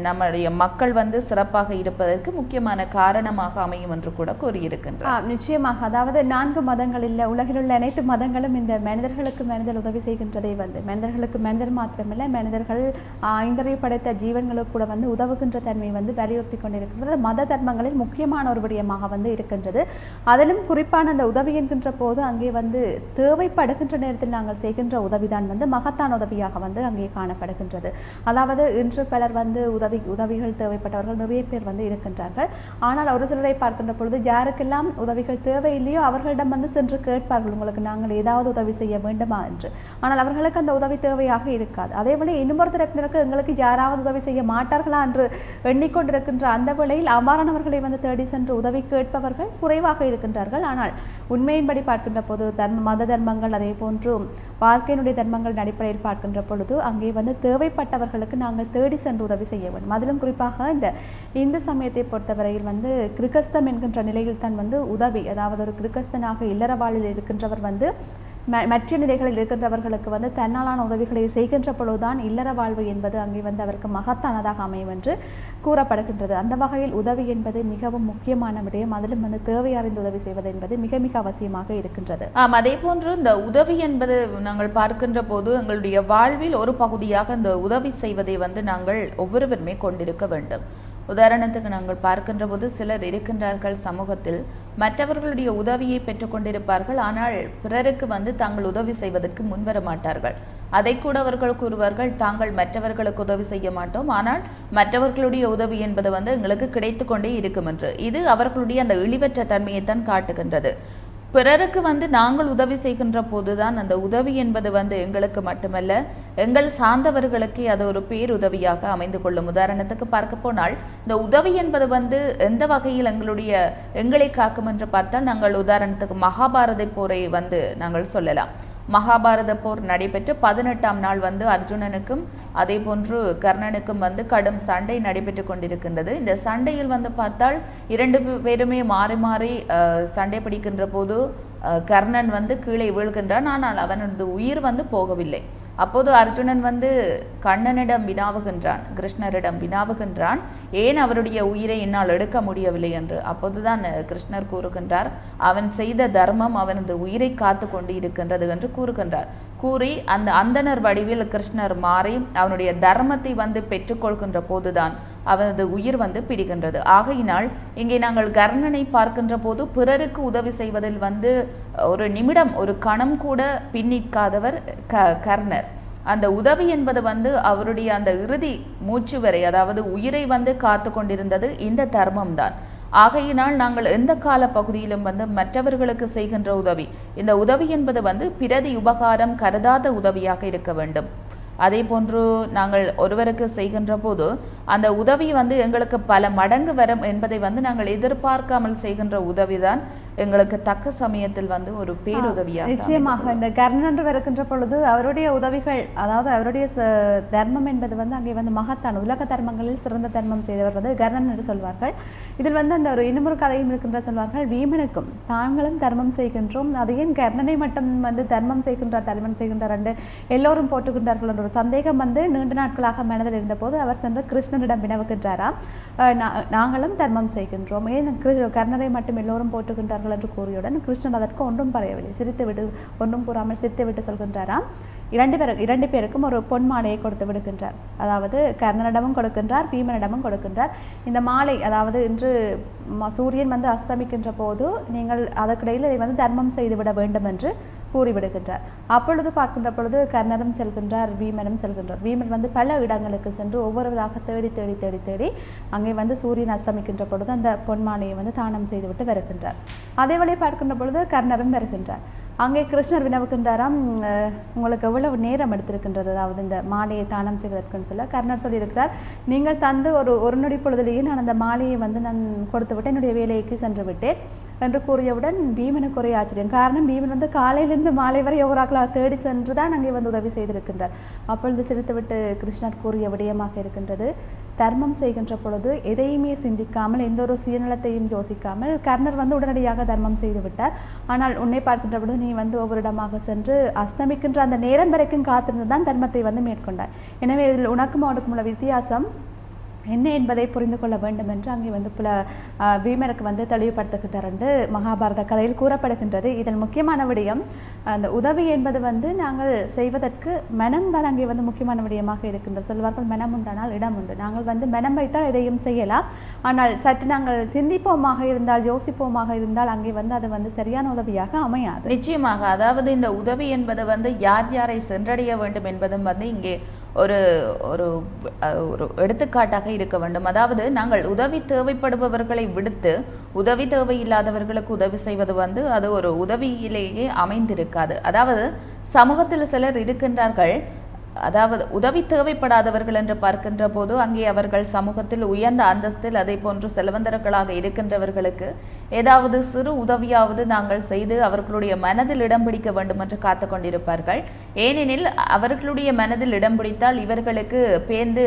நம்முடைய மக்கள் சிறப்பாக இருப்பதற்கு முக்கியமான காரணமாக அமையும் என்று கூட கூறியிருக்கின்றார். நிச்சயமாக, அதாவது 4 மதங்களில் உலகில் உள்ள அனைத்து மதங்களும் இந்த மனிதர்களுக்கு மனிதர் உதவி செய்கின்றதை மனிதர்களுக்கு மனிதர் மாத்திரமல்ல, மனிதர்கள் 5 படைத்த ஜீவன்களுக்கு கூட உதவுகின்ற தன்மை வலியுறுத்தி கொண்டிருக்கின்றது. மத தர்மங்களில் முக்கியமான ஒரு விடயமாக இருக்கின்றது. அதிலும் குறிப்பான அந்த உதவி என்கின்ற போது அங்கே தேவைப்படுகின்ற நேரத்தில் நாங்கள் செய்கின்ற உதவிதான் மகத்தான உதவியாக அங்கே காணப்படுகின்றது. அதாவது இன்று பலர் உதவிகள் தேவைப்பட்டவர்கள் நிறைய பேர் இருக்கின்றார்கள். ஆனால் ஒரு சிலரை பார்க்கின்ற பொழுது யாருக்கெல்லாம் உதவிகள் தேவையில்லையோ அவர்களிடம் சென்று கேட்பார்கள், உங்களுக்கு நாங்கள் ஏதாவது உதவி செய்ய வேண்டுமா என்று. ஆனால் அவர்களுக்கு அந்த உதவி தேவையாக இருக்காது. அதேபோல இன்னொரு தரப்பினருக்கு எங்களுக்கு யாராவது உதவி செய்ய மாட்டார்களா என்று எண்ணிக்கொண்டிருக்கின்ற அந்த வேளையில் அவ்வாறானவர்களை தேடி சென்று உதவி கேட்பவர்கள் குறைவாக இருக்கின்றார்கள். ஆனால் உண்மையின்படி பார்க்கின்ற போது மத தர்மங்கள் அதே போன்று வாழ்க்கையினுடைய தர்மங்கள் அடிப்படையில் பார்க்கின்ற பொழுது அங்கே தேவைப்பட்டவர்களுக்கு நாங்கள் தேடி சென்று உதவி செய்ய வேண்டும். அதிலும் குறிப்பாக இந்த இந்து சமயத்தை பொறுத்தவரையில் கிருகஸ்தம் என்கின்ற நிலையில் தான் உதவி, அதாவது ஒரு கிருகஸ்தனாக இல்லற வாழ்வில் இருக்கின்றவர் மற்ற நிலைகளில் இருக்கின்றவர்களுக்கு தன்னாலான உதவிகளை செய்கின்ற பொழுதுதான் இல்லற வாழ்வு என்பது அங்கே அவருக்கு மகத்தானதாக அமையும் என்று கூறப்படுகின்றது. அந்த வகையில் உதவி என்பது மிகவும் முக்கியமான விடயம். அதிலும் தேவை அறிந்து உதவி செய்வது என்பது மிக மிக அவசியமாக இருக்கின்றது. அதே போன்று இந்த உதவி என்பது நாங்கள் பார்க்கின்ற போது எங்களுடைய வாழ்வில் ஒரு பகுதியாக இந்த உதவி செய்வதை நாங்கள் ஒவ்வொருவருமே கொண்டிருக்க வேண்டும். உதாரணத்துக்கு நாங்கள் பார்க்கின்ற போது சிலர் இருக்கின்றார்கள், சமூகத்தில் மற்றவர்களுடைய உதவியை பெற்றுக்கொண்டிருப்பார்கள், ஆனால் பிறருக்கு தாங்கள் உதவி செய்வதற்கு முன்வர மாட்டார்கள். அதை கூட அவர்கள் கூறுவார்கள், தாங்கள் மற்றவர்களுக்கு உதவி செய்ய மாட்டோம், ஆனால் மற்றவர்களுடைய உதவி என்பது எங்களுக்கு கிடைத்து கொண்டே இருக்கும் என்று. இது அவர்களுடைய அந்த இழிவற்ற தன்மையைத்தான் காட்டுகின்றது. பிறருக்கு நாங்கள் உதவி செய்கின்ற போதுதான் அந்த உதவி என்பது எங்களுக்கு மட்டுமல்ல, எங்கள் சார்ந்தவர்களுக்கே அது ஒரு பேருதவியாக அமைந்து கொள்ளும். உதாரணத்துக்கு பார்க்க போனால் இந்த உதவி என்பது எந்த வகையில் எங்களை காக்கும் என்று பார்த்தால், நாங்கள் உதாரணத்துக்கு மகாபாரத போரை நாங்கள் சொல்லலாம். மகாபாரத போர் நடைபெற்று 18ஆம் நாள் அர்ஜுனனுக்கும் அதே போன்று கர்ணனுக்கும் கடும் சண்டை நடைபெற்று கொண்டிருக்கின்றது. இந்த சண்டையில் பார்த்தால் 2 பேருமே மாறி மாறி சண்டை பிடிக்கின்ற போது கர்ணன் கீழே வீழ்கின்றான், ஆனால் அவனது உயிர் போகவில்லை. அப்போது அர்ஜுனன் கண்ணனிடம் வினாவுகின்றான், கிருஷ்ணரிடம் வினாவுகின்றான், ஏன் அவருடைய உயிரை என்னால் எடுக்க முடியவில்லை என்று. அப்போதுதான் கிருஷ்ணர் கூறுகின்றார், அவன் செய்த தர்மம் அவனது உயிரை காத்து கொண்டு இருக்கின்றது என்று கூறுகின்றார். கூறி அந்த அந்தனர் வடிவில் கிருஷ்ணர் மாறி அவனுடைய தர்மத்தை பெற்றுக்கொள்கின்ற போதுதான் அவனது உயிர் பிடிக்கின்றது. ஆகையினால் இங்கே நாங்கள் கர்ணனை பார்க்கின்ற போது பிறருக்கு உதவி செய்வதில் ஒரு நிமிடம் ஒரு கணம் கூட பின்னிக்காதவர் கர்ணர். அந்த உதவி என்பது அவருடைய அந்த இறுதி மூச்சு வரை, அதாவது உயிரை காத்து கொண்டிருந்தது இந்த தர்மம் தான். ஆகையினால் நாங்கள் எந்த கால பகுதியிலும் மற்றவர்களுக்கு செய்கின்ற உதவி, இந்த உதவி என்பது பிரதி உபகாரம் கருதாத உதவியாக இருக்க வேண்டும். அதே போன்று நாங்கள் ஒருவருக்கு செய்கின்ற போது அந்த உதவி எங்களுக்கு பல மடங்கு வரும் என்பதை நாங்கள் எதிர்பார்க்காமல் செய்கின்ற உதவிதான் எங்களுக்கு தக்க சமயத்தில் ஒரு பேருதவியாக. நிச்சயமாக இந்த கர்ணன் வருகின்ற பொழுது அவருடைய உதவிகள், அதாவது அவருடைய தர்மம் என்பது அங்கே மகத்தான உலக தர்மங்களில் சிறந்த தர்மம் செய்தவர் கர்ணன் என்று சொல்வார்கள். இதில் அந்த ஒரு இன்னொரு கதையும் இருக்கின்ற சொல்வார்கள், வீமனுக்கும் தாங்களும் தர்மம் செய்கின்றோம், அது ஏன் கர்ணனை மட்டும் தர்மம் செய்கின்றார் தர்மம் செய்கின்றார் என்று எல்லோரும் போட்டுகின்றார்கள் என்ற ஒரு சந்தேகம் நீண்ட நாட்களாக மனதில் இருந்தபோது அவர் சென்று கிருஷ்ணனிடம் வினவுகின்றாராம், நாங்களும் தர்மம் செய்கின்றோம், ஏன் கர்ணரை மட்டும் எல்லோரும் போட்டுகின்றார்கள் என்று கூறியுடன் கிருஷ்ணன் அதற்கு ஒன்றும் பறையவில்லை, சிரித்துவிட்டு ஒன்றும் கூறாமல் சிரித்துவிட்டு சொல்கின்றாராம், 2 பேருக்கும் ஒரு பொன் மாலையை கொடுத்து விடுகின்றார். அதாவது கர்ணனிடமும் கொடுக்கின்றார், பீமனிடமும் கொடுக்கின்றார். இந்த மாலை, அதாவது இன்று சூரியன் அஸ்தமிக்கின்ற போது நீங்கள் அதற்கிடையில் இதை தர்மம் செய்துவிட வேண்டும் என்று கூறிவிடுகின்றார். அப்பொழுது பார்க்கின்ற பொழுது கர்ணரும் செல்கின்றார், வீமனும் செல்கின்றார். வீமன் பல இடங்களுக்கு சென்று ஒவ்வொருவராக தேடி தேடி தேடி தேடி அங்கே சூரியன் அஸ்தமிக்கின்ற பொழுது அந்த பொன்மாலையை தானம் செய்துவிட்டு வருகின்றார். அதே வழி பார்க்கின்ற பொழுது கர்ணரும் வருகின்றார். அங்கே கிருஷ்ணர் வினவுக்கின்றாராம், உங்களுக்கு எவ்வளவு நேரம் எடுத்திருக்கின்றது, அதாவது இந்த மாலையை தானம் செய்வதற்குன்னு சொல்ல. கர்ணர் சொல்லியிருக்கிறார், நீங்கள் தந்து ஒரு நொடி பொழுதிலேயே நான் அந்த மாலையை நான் கொடுத்து விட்டு என்னுடைய வேலைக்கு சென்று விட்டேன் என்று கூறியவுடன் பீமனுக்கு ஒரே ஆச்சரியம். காரணம், பீமன் காலையிலிருந்து மாலை வரை ஒவ்வொரு தேடி சென்று தான் அங்கே உதவி செய்திருக்கின்றார். அப்பொழுது சிரித்துவிட்டு கிருஷ்ணர் கூறிய விடயமாக இருக்கின்றது, தர்மம் செய்கின்ற பொழுது எதையுமே சிந்திக்காமல் எந்த ஒரு சுயநலத்தையும் யோசிக்காமல் கர்ணர் உடனடியாக தர்மம் செய்து விட்டார். ஆனால் உன்னை பார்க்கின்ற பொழுது நீ ஒவ்வொரு இடமாக சென்று அஸ்தமிக்கின்ற அந்த நேரம் வரைக்கும் காத்திருந்து தான் தர்மத்தை மேற்கொண்டார். எனவே இதில் உனக்கும் அவனுக்கும் உள்ள வித்தியாசம் என்ன என்பதை புரிந்து கொள்ள வேண்டும் என்று அங்கே பல பீமருக்கு தெளிவுபடுத்துகின்றார் என்று மகாபாரத கதையில் கூறப்படுகின்றது. இதில் முக்கியமான விடயம், அந்த உதவி என்பது நாங்கள் செய்வதற்கு மனம் தான் அங்கே முக்கியமான விடயமாக இருக்கின்றது. சொல்வார்கள், மனம் உண்டானால் இடம் உண்டு. நாங்கள் மனம் வைத்தால் எதையும் செய்யலாம். ஆனால் சற்று நாங்கள் சிந்திப்போமாக இருந்தால், யோசிப்போமாக இருந்தால் அங்கே அது சரியான உதவியாக அமையாது. நிச்சயமாக. அதாவது இந்த உதவி என்பது யார் யாரை சென்றடைய வேண்டும் என்பதும் இங்கே ஒரு ஒரு ஒரு எடுத்துக்காட்டாக இருக்க வேண்டும். அதாவது நாங்கள் உதவி தேவைப்படுபவர்களை விடுத்து உதவி தேவையில்லாதவர்களுக்கு உதவி செய்வது அது ஒரு உதவியிலேயே அமைந்திருக்காது. அதாவது சமூகத்தில் சிலர் இருக்கின்றார்கள், அதாவது உதவி தேவைப்படாதவர்கள் என்று பார்க்கின்ற போது அங்கே அவர்கள் சமூகத்தில் உயர்ந்த அந்தஸ்தில் அதை போன்று செல்வந்தர்களாக இருக்கின்றவர்களுக்கு ஏதாவது சிறு உதவியாவது நாங்கள் செய்து அவர்களுடைய மனதில் இடம் பிடிக்க வேண்டும் என்று காத்து கொண்டிருப்பார்கள். ஏனெனில் அவர்களுடைய மனதில் இடம் பிடித்தால் இவர்களுக்கு பேர்ந்து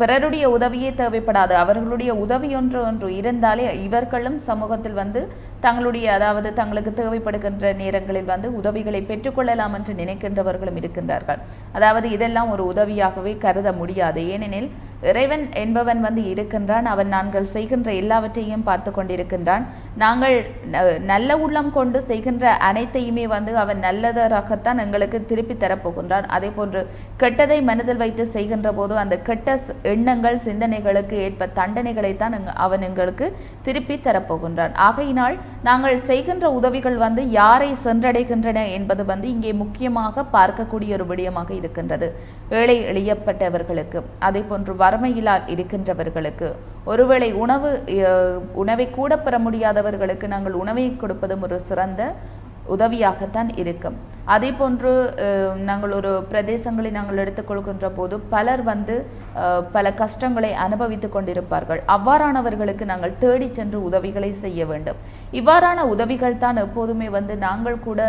பிறருடைய உதவியே தேவைப்படாது. அவர்களுடைய உதவி ஒன்று இருந்தாலே இவர்களும் சமூகத்தில் தங்களுடைய, அதாவது தங்களுக்கு தேவைப்படுகின்ற நேரங்களில் உதவிகளை பெற்றுக்கொள்ளலாம் என்று நினைக்கின்றவர்களும் இருக்கின்றார்கள். அதாவது இதெல்லாம் ஒரு உதவியாகவே கருத முடியாது. ஏனெனில் இறைவன் என்பவன் இருக்கின்றான். அவன் நாங்கள் செய்கின்ற எல்லாவற்றையும் பார்த்து கொண்டிருக்கின்றான். நாங்கள் நல்ல உள்ளம் கொண்டு செய்கின்ற அனைத்தையுமே அவன் நல்லதாகத்தான் எங்களுக்கு திருப்பி தரப்போகின்றான். அதே போன்று கெட்டதை மனதில் வைத்து செய்கின்ற போது அந்த கெட்ட எண்ணங்கள் சிந்தனைகளுக்கு ஏற்ப தண்டனைகளைத்தான் அவன் எங்களுக்கு திருப்பி தரப்போகின்றான். ஆகையினால் நாங்கள் செய்கின்ற உதவிகள் யாரை சென்றடைகின்றன என்பது இங்கே முக்கியமாக பார்க்கக்கூடிய ஒரு விடயமாக இருக்கின்றது. ஏழை எளியப்பட்டவர்களுக்கு, அதே போன்று வறுமையிலால் இருக்கின்றவர்களுக்கு, ஒருவேளை உணவை கூட பெற முடியாதவர்களுக்கு நாங்கள் உணவை கொடுப்பதும் ஒரு சிறந்த உதவியாகத்தான் இருக்கும். அதே போன்று நாங்கள் ஒரு பிரதேசங்களை நாங்கள் எடுத்துக்கொள்கின்ற போது பலர் பல கஷ்டங்களை அனுபவித்து கொண்டிருப்பார்கள். அவ்வாறானவர்களுக்கு நாங்கள் தேடி சென்று உதவிகளை செய்ய வேண்டும். இவ்வாறான உதவிகள் தான் எப்போதுமே நாங்கள் கூட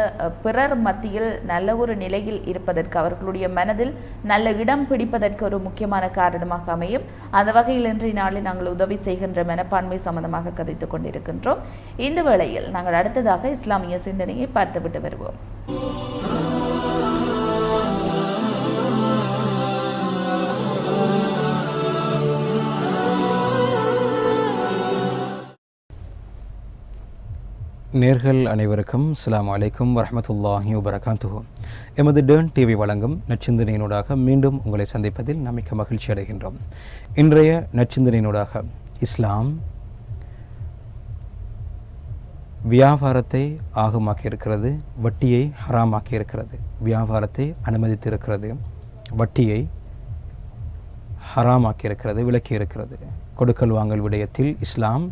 பிறர் மத்தியில் நல்ல ஒரு நிலையில் இருப்பதற்கு, அவர்களுடைய மனதில் நல்ல இடம் பிடிப்பதற்கு ஒரு முக்கியமான காரணமாக அமையும். அந்த வகையில் இன்றைய நாளில் நாங்கள் உதவி செய்கின்ற மனப்பான்மை சம்பந்தமாக கதைத்துக் கொண்டிருக்கின்றோம். இந்த வேளையில் நாங்கள் அடுத்ததாக இஸ்லாமிய சிந்தனையை பார்த்துவிட்டு வருவோம். நேர்கள் அனைவருக்கும் அஸ்ஸலாமு அலைக்கும் வரஹ்மத்துல்லாஹி வபரகாத்துஹு. எமது டேர்ன் டிவி வழங்கும் நற்சிந்தனையினூடாக மீண்டும் உங்களை சந்திப்பதில் மிக்க மகிழ்ச்சி அடைகின்றோம். இன்றைய நற்சிந்தனையினூடாக இஸ்லாம் வியாபாரத்தை ஆகமாக்கி இருக்கிறது, வட்டியை ஹராமாக்கி இருக்கிறது. வியாபாரத்தை அனுமதித்திருக்கிறது, வட்டியை ஹராமாக்கி இருக்கிறது, விலக்கி இருக்கிறது. கொடுக்கல் வாங்கல் விடயத்தில் இஸ்லாம்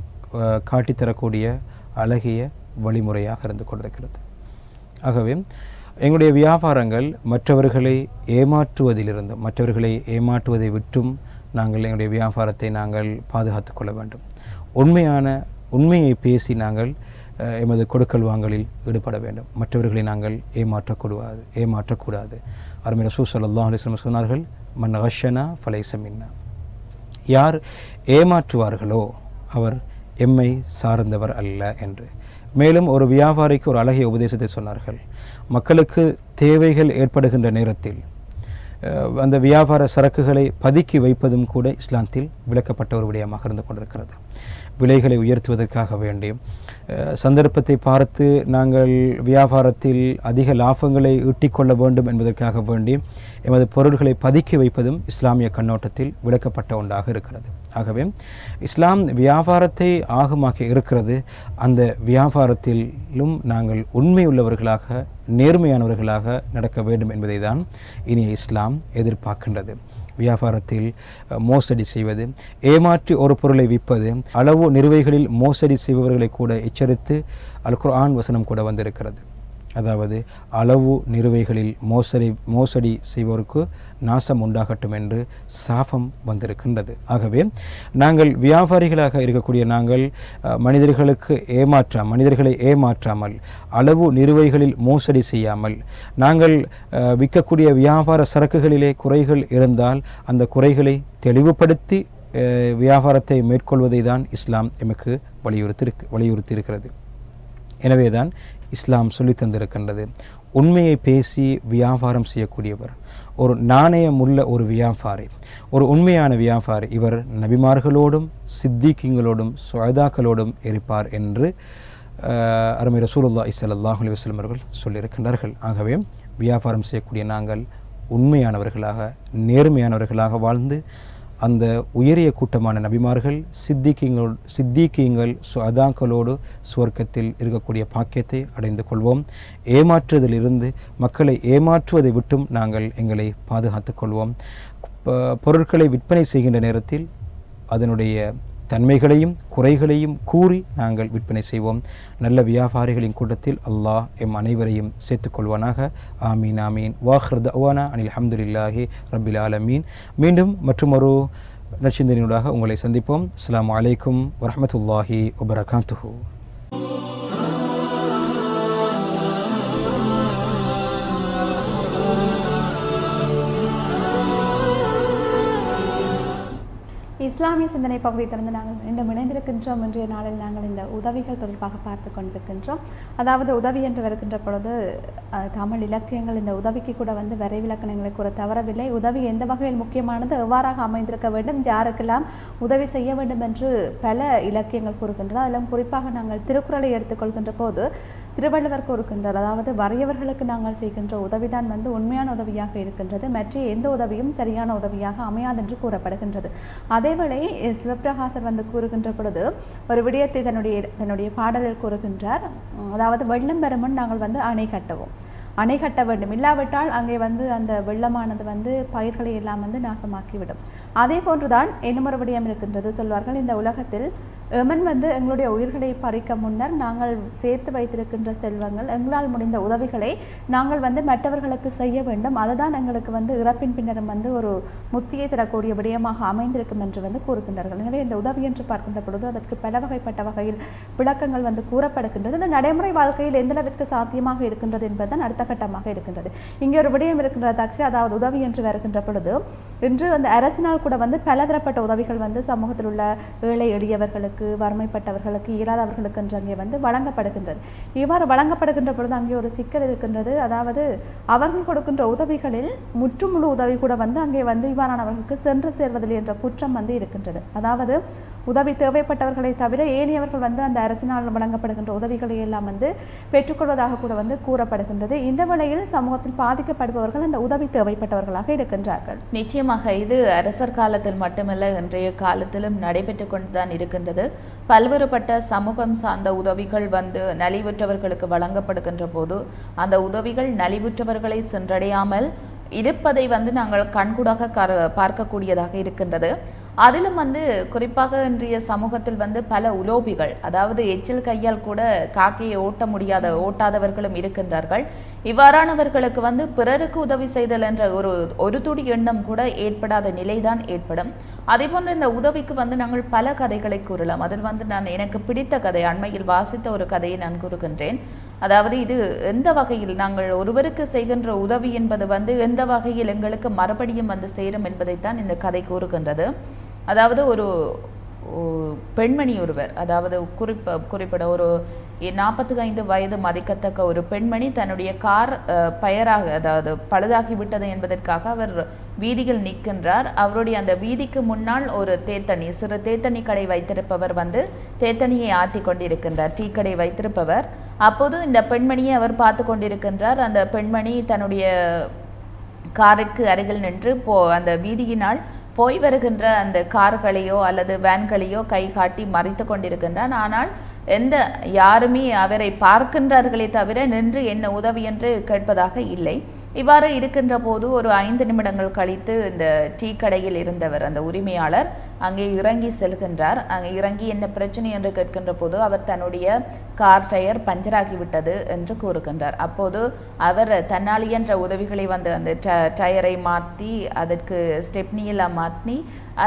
காட்டித்தரக்கூடிய அழகிய வழிமுறையாக இருந்து கொண்டிருக்கிறது. ஆகவே எங்களுடைய வியாபாரங்கள் மற்றவர்களை ஏமாற்றுவதிலிருந்து, மற்றவர்களை ஏமாற்றுவதை விட்டும் நாங்கள் எங்களுடைய வியாபாரத்தை நாங்கள் பாதுகாத்து கொள்ள வேண்டும். உண்மையை பேசி நாங்கள் எமது கொடுக்கல் வாங்கலில் ஈடுபட வேண்டும். மற்றவர்களை நாங்கள் ஏமாற்றக்கூடாது. அருமை ரசூல் ஸல்லல்லாஹு அலைஹி வஸல்லம் சொன்னார்கள், மன் கஷனா ஃபலைஸ மின்னா. யார் ஏமாற்றுவார்களோ அவர் எம்மை சார்ந்தவர் அல்ல என்று. மேலும் ஒரு வியாபாரிக்கு ஒரு அழகிய உபதேசத்தை சொன்னார்கள். மக்களுக்கு தேவைகள் ஏற்படுகின்ற நேரத்தில் அந்த வியாபார சரக்குகளை பதுக்கி வைப்பதும் கூட இஸ்லாத்தில் விளக்கப்பட்ட ஒரு விடயமாக இருந்து கொண்டிருக்கிறது. விலைகளை உயர்த்துவதற்காக வேண்டி, சந்தர்ப்பத்தை பார்த்து நாங்கள் வியாபாரத்தில் அதிக லாபங்களை ஈட்டிக்கொள்ள வேண்டும் என்பதற்காக வேண்டி எமது பொருள்களை பதுக்கி வைப்பதும் இஸ்லாமிய கண்ணோட்டத்தில் விளக்கப்பட்ட ஒன்றாக இருக்கிறது. ஆகவே இஸ்லாம் வியாபாரத்தை ஆகமாக்கி இருக்கிறது. அந்த வியாபாரத்திலும் நாங்கள் உண்மையுள்ளவர்களாக, நேர்மையானவர்களாக நடக்க வேண்டும் என்பதை தான் இனிய இஸ்லாம் எதிர்பார்க்கின்றது. வியாபாரத்தில் மோசடி செய்வது, ஏமாற்றி ஒரு பொருளை விற்பது, அளவு நிறுவைகளில் மோசடி செய்பவர்களை கூட எச்சரித்து அல் குர்ஆன் வசனம் கூட வந்திருக்கிறது. அதாவது அளவு நிறுவைகளில் மோசடி செய்வோருக்கு நாசம் உண்டாகட்டும் என்று சாபம் வந்திருக்கின்றது. ஆகவே நாங்கள் வியாபாரிகளாக இருக்கக்கூடிய நாங்கள் மனிதர்களை ஏமாற்றாமல், அளவு நிறுவைகளில் மோசடி செய்யாமல், நாங்கள் விற்கக்கூடிய வியாபார சரக்குகளிலே குறைகள் இருந்தால் அந்த குறைகளை தெளிவுபடுத்தி வியாபாரத்தை மேற்கொள்வதை தான் இஸ்லாம் எமக்கு வலியுறுத்தி இருக்கிறது. எனவேதான் இஸ்லாம் சொல்லி தந்திருக்கின்றது, உண்மையை பேசி வியாபாரம் செய்யக்கூடியவர், ஒரு நாணயமுள்ள ஒரு வியாபாரி, ஒரு உண்மையான வியாபாரி, இவர் நபிமார்களோடும் சித்திகீங்களோடும் சுஹதாக்களோடும் இருப்பார் என்று அருமை ரசூலுல்லாஹி ஸல்லல்லாஹு அலைஹி வஸல்லம் அவர்கள் சொல்லியிருக்கின்றார்கள். ஆகவே வியாபாரம் செய்யக்கூடிய நாங்கள் உண்மையானவர்களாக, நேர்மையானவர்களாக வாழ்ந்து அந்த உயரிய கூட்டமான நபிமார்கள், சித்திகீங்கள் சுஹதாக்களோடு சுவர்க்கத்தில் இருக்கக்கூடிய பாக்கியத்தை அடைந்து கொள்வோம். ஏமாற்றுவதிலிருந்து, மக்களை ஏமாற்றுவதை விட்டும் நாங்கள் எங்களை பாதுகாத்துக் கொள்வோம். பொருட்களை விற்பனை செய்கின்ற நேரத்தில் அதனுடைய தன்மைகளையும் குறைகளையும் கூறி நாங்கள் விற்பனை செய்வோம். நல்ல வியாபாரிகளின் கூட்டத்தில் அல்லாஹ் எம் அனைவரையும் சேர்த்துக்கொள்வானாக. ஆமீன் ஆமீன். வாஹிர் தஅவானா அனில் ஹம்துலில்லாஹி ரப்பில் ஆலமீன். மீண்டும் மற்றொரு நற்சிந்தனையூடாக உங்களை சந்திப்போம். அஸ்ஸலாமு அலைக்கும் வரஹ்மத்துல்லாஹி வபரகாத்துஹு. இஸ்லாமிய சிந்தனை பகுதியை திறந்து நாங்கள் மீண்டும் இணைந்திருக்கின்றோம். இன்றைய நாளில் நாங்கள் இந்த உதவிகள் தொடர்பாக பார்த்து கொண்டிருக்கின்றோம். அதாவது உதவி என்று வருகின்ற பொழுது தமிழ் இலக்கியங்கள் இந்த உதவிக்கு கூட வந்து வரைவிலக்கணங்களை கூற தவறவில்லை. உதவி எந்த வகையில் முக்கியமானது, எவ்வாறாக அமைந்திருக்க வேண்டும், யாருக்கெல்லாம் உதவி செய்ய வேண்டும் என்று பல இலக்கியங்கள் கூறுகின்றன. அதிலும் குறிப்பாக நாங்கள் திருக்குறளை எடுத்துக்கொள்கின்ற போது திருவள்ளுவர் கூறுகின்றார், அதாவது வறியவர்களுக்கு நாங்கள் செய்கின்ற உதவிதான் வந்து உண்மையான உதவியாக இருக்கின்றது, மற்ற எந்த உதவியும் சரியான உதவியாக அமையாது என்று கூறப்படுகின்றது. அதேவேளை சிவபிரகாசர் வந்து கூறுகின்ற பொழுது ஒரு விடயத்தை தன்னுடைய பாடலில் கூறுகின்றார், அதாவது வெள்ளம் வரும் முன் நாங்கள் வந்து அணை கட்ட வேண்டும், இல்லாவிட்டால் அங்கே வந்து அந்த வெள்ளமானது வந்து பயிர்களை எல்லாம் வந்து நாசமாக்கிவிடும். அதே போன்றுதான் இன்னுமொரு விடயம் இருக்கின்றது. சொல்வார்கள், இந்த உலகத்தில் எமன் வந்து எங்களுடைய உயிர்களை பறிக்க முன்னர் நாங்கள் சேர்த்து வைத்திருக்கின்ற செல்வங்கள், எங்களால் முடிந்த உதவிகளை நாங்கள் வந்து மற்றவர்களுக்கு செய்ய வேண்டும், அதுதான் எங்களுக்கு வந்து இறப்பின் பின்னரும் வந்து ஒரு முத்தியை தரக்கூடிய விடயமாக அமைந்திருக்கும் என்று வந்து கூறுகின்றார்கள். எனவே இந்த உதவி என்று பார்க்கின்ற பொழுது அதற்கு பல வகைப்பட்ட வகையில் விளக்கங்கள் வந்து கூறப்படுகின்றது. இந்த நடைமுறை வாழ்க்கையில் எந்த அளவிற்கு சாத்தியமாக இருக்கின்றது என்பதுதான் அடுத்த கட்டமாக இருக்கின்றது. இங்கே ஒரு விடயம் இருக்கின்றது தாட்சி, அதாவது உதவி என்று வருகின்ற பொழுது இன்று அந்த அரசினால் கூட வந்து பலதரப்பட்ட உதவிகள் வந்து சமூகத்தில் உள்ள ஏழை எளியவர்களுக்கு, வறுமைப்பட்டவர்களுக்கு, இயலாதவர்களுக்கு என்று அங்கே வந்து வழங்கப்படுகின்றது. இவ்வாறு வழங்கப்படுகின்ற பொழுது அங்கே ஒரு சிக்கல் இருக்கின்றது. அதாவது அவர்கள் கொடுக்கின்ற உதவிகளில் முற்றுமுழு உதவி கூட வந்து அங்கே வந்து இவ்வாறானவர்களுக்கு சென்று சேர்வதில்லை என்ற குற்றம் வந்து இருக்கின்றது. அதாவது உதவி தேவைப்பட்டவர்களை தவிர ஏனையவர்கள் வந்து அந்த அரசினால் வழங்கப்படுகின்ற உதவிகளை எல்லாம் வந்து பெற்றுக்கொள்வதாக கூட வந்து கூறப்படுகின்றது. இந்த வேளையில் சமூகத்தில் பாதிக்கப்படுபவர்கள் அந்த உதவி தேவைப்பட்டவர்களாக இருக்கின்றார்கள். நிச்சயமாக இது அரசர் காலத்தில் மட்டுமல்ல, இன்றைய காலத்திலும் நடைபெற்று கொண்டுதான் இருக்கின்றது. பல்வேறுபட்ட சமூகம் சார்ந்த உதவிகள் வந்து நலிவுற்றவர்களுக்கு வழங்கப்படுகின்ற போது அந்த உதவிகள் நலிவுற்றவர்களை சென்றடையாமல் இருப்பதை வந்து நாங்கள் கண்கூடாக பார்க்கக்கூடியதாக இருக்கின்றது. அதிலும் வந்து குறிப்பாக இன்றைய சமூகத்தில் வந்து பல உலோபிகள், அதாவது எச்சில் கையால் கூட காக்கையை ஓட்டாதவர்களும் இருக்கின்றார்கள். இவ்வாறானவர்களுக்கு வந்து பிறருக்கு உதவி செய்தல் என்ற ஒரு துடி எண்ணம் கூட ஏற்படாத நிலைதான் ஏற்படும். அதே போன்று இந்த உதவிக்கு வந்து நாங்கள் பல கதைகளை கூறலாம். அதில் வந்து நான் எனக்கு பிடித்த கதை, அண்மையில் வாசித்த ஒரு கதையை நான் கூறுகின்றேன். அதாவது இது எந்த வகையில் நாங்கள் ஒருவருக்கு செய்கின்ற உதவி என்பது வந்து எந்த வகையில் எங்களுக்கு மறுபடியும் வந்து சேரும் என்பதைத்தான் இந்த கதை கூறுகின்றது. அதாவது ஒரு பெண்மணி ஒருவர், அதாவது குறிப்பிட ஒரு 45 வயது மதிக்கத்தக்க ஒரு பெண்மணி தன்னுடைய கார் பயராக, அதாவது பழுதாகிவிட்டது என்பதற்காக அவர் வீதியில் நிற்கின்றார். அவருடைய அந்த வீதிக்கு முன்னால் ஒரு சிறு தேத்தண்ணி கடை வைத்திருப்பவர் வந்து தேத்தண்ணியை ஆற்றி கொண்டிருக்கின்றார், டீ கடை வைத்திருப்பவர். அப்போது இந்த பெண்மணியை அவர் பார்த்து கொண்டிருக்கின்றார். அந்த பெண்மணி தன்னுடைய காருக்கு அருகில் நின்று அந்த வீதியினால் போய் வருகின்ற அந்த கார்களையோ அல்லது வேன்களையோ கை காட்டி மறைத்து கொண்டிருக்கின்றான். ஆனால் யாருமே அவரை பார்க்கின்றார்களே தவிர நின்று என்ன உதவி என்று கேட்பதாக இல்லை. இவ்வாறு இருக்கின்ற போது ஒரு 5 நிமிடங்கள் கழித்து இந்த டீ கடையில் இருந்தவர் அந்த உரிமையாளர் அங்கே இறங்கி செல்கின்றார். அங்கே இறங்கி என்ன பிரச்சனை என்று கேட்கின்ற போது அவர் தன்னுடைய கார் டயர் பஞ்சராகிவிட்டது என்று கூறுகின்றார். அப்போது அவர் தன்னால் இயன்ற உதவிகளை வந்து அந்த டயரை மாற்றி அதற்கு ஸ்டெப்னியெல்லாம் மாற்றி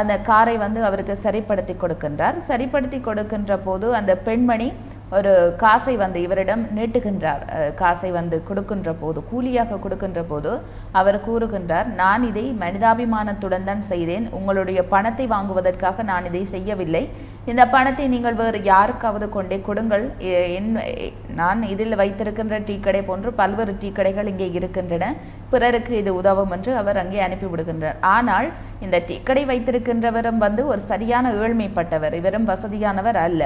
அந்த காரை வந்து அவருக்கு சரிப்படுத்தி கொடுக்கின்றார். சரிப்படுத்தி கொடுக்கின்ற போது அந்த பெண்மணி ஒரு காசை வந்து இவரிடம் நீட்டுகின்றார். காசை வந்து கொடுக்கின்ற போது, கூலியாக கொடுக்கின்ற போது அவர் கூறுகின்றார், நான் இதை மனிதாபிமானத்துடன் தான் செய்தேன், உங்களுடைய பணத்தை வாங்குவதற்காக நான் இதை செய்யவில்லை, இந்த பணத்தை நீங்கள் வேறு யாருக்காவது கொண்டே கொடுங்கள், நான் இதில் வைத்திருக்கின்ற டீ கடை போன்று பல்வேறு டீ கடைகள் இங்கே இருக்கின்றன, பிறருக்கு இது உதவும் என்று அவர் அங்கே அனுப்பிவிடுகின்றார். ஆனால் இந்த டீ கடை வைத்திருக்கின்றவரும் வந்து ஒரு சரியான ஏழ்மைப்பட்டவர், இவரும் வசதியானவர் அல்ல.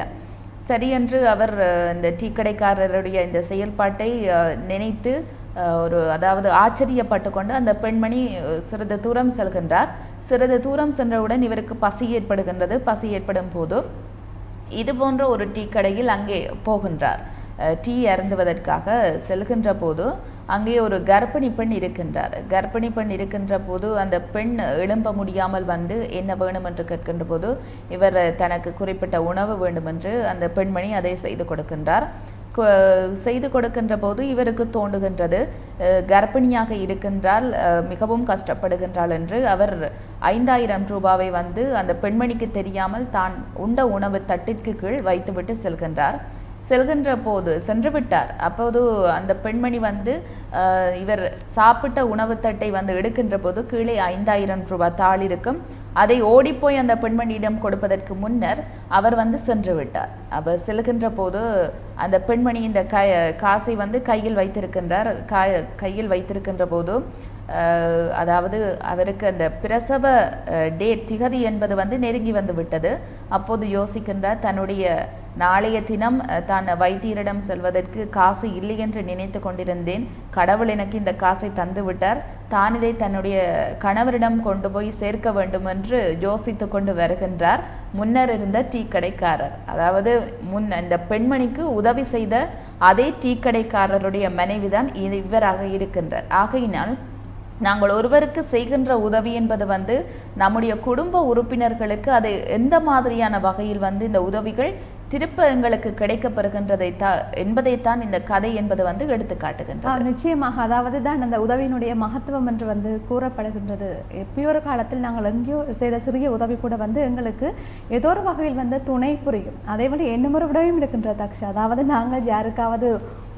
சரி என்று அவர் இந்த டீ கடைக்காரருடைய இந்த செயல்பாட்டை நினைத்து அதாவது ஆச்சரியப்பட்டு கொண்டு அந்த பெண்மணி சிறிது தூரம் செல்கின்றார். சிறிது தூரம் சென்றவுடன் இவருக்கு பசி ஏற்படுகின்றது. பசி ஏற்படும் போது இது போன்ற ஒரு டீ கடையில் அங்கே போகின்றார். டீ அருந்துவதற்காக செல்கின்ற போது அங்கே ஒரு கர்ப்பிணி பெண் இருக்கின்றார். கர்ப்பிணி பெண் இருக்கின்ற போது அந்த பெண் எழும்ப முடியாமல் வந்து என்ன வேணும் என்று கேட்கின்ற போது இவர் தனக்கு குறிப்பிட்ட உணவு வேண்டும் என்று அந்த பெண்மணி அதை செய்து கொடுக்கின்றார். செய்து கொடுக்கின்ற போது இவருக்கு தோன்றுகின்றது, கர்ப்பிணியாக இருக்கின்றால், மிகவும் கஷ்டப்படுகின்றாள் என்று அவர் 5000 ரூபாவை வந்து அந்த பெண்மணிக்கு தெரியாமல் தான் உண்ட உணவு தட்டிற்கு கீழ் வைத்துவிட்டு செல்கின்றார். சென்று விட்டார். அப்போது அந்த பெண்மணி வந்து இவர் சாப்பிட்ட உணவு தட்டை வந்து எடுக்கின்ற போது கீழே 5000 ரூபாய் தாள் இருக்கும். அதை ஓடிப்போய் அந்த பெண்மணியிடம் கொடுப்பதற்கு முன்னர் அவர் வந்து சென்று விட்டார். அவர் செல்கின்ற போது அந்த பெண்மணி இந்த காசை வந்து கையில் வைத்திருக்கின்ற போது அதாவது அவருக்கு அந்த பிரசவ திகதி என்பது வந்து நெருங்கி வந்து விட்டது. அப்போது யோசிக்கின்றார், தன்னுடைய நாளைய தினம் தான் வைத்தியரிடம் செல்வதற்கு காசு இல்லை என்று நினைத்து கொண்டிருந்தேன், கடவுள் எனக்கு இந்த காசை தந்து விட்டார், தான் இதை தன்னுடைய கணவரிடம் கொண்டு போய் சேர்க்க வேண்டும் என்று யோசித்து கொண்டு வருகின்றார் முன்னர் இருந்த டீ கடைக்காரர். அதாவது இந்த பெண்மணிக்கு உதவி செய்த அதே டீ கடைக்காரருடைய மனைவிதான் இவராக இருக்கின்றார். ஆகையினால் நாங்கள் ஒருவருக்கு செய்கின்ற உதவி என்பது வந்து நம்முடைய குடும்ப உறுப்பினர்களுக்கு அது எந்த மாதிரியான வகையில் வந்து இந்த உதவிகள் திருப்ப எங்களுக்கு கிடைக்கப்பெறுகின்றதை என்பதைத்தான் இந்த கதை என்பது வந்து எடுத்து காட்டுகின்றது. நிச்சயமாக, அதாவது தான் அந்த உதவியினுடைய மகத்துவம் என்று வந்து கூறப்படுகின்றது. எப்பயோ ஒரு காலத்தில் நாங்கள் எங்கேயோ செய்த சிறிய உதவி கூட வந்து எங்களுக்கு ஏதோ ஒரு வகையில் வந்து துணை புரியும். அதே போல என்னமொரு விடவும் இருக்கின்றது தக்ஷா. அதாவது நாங்கள் யாருக்காவது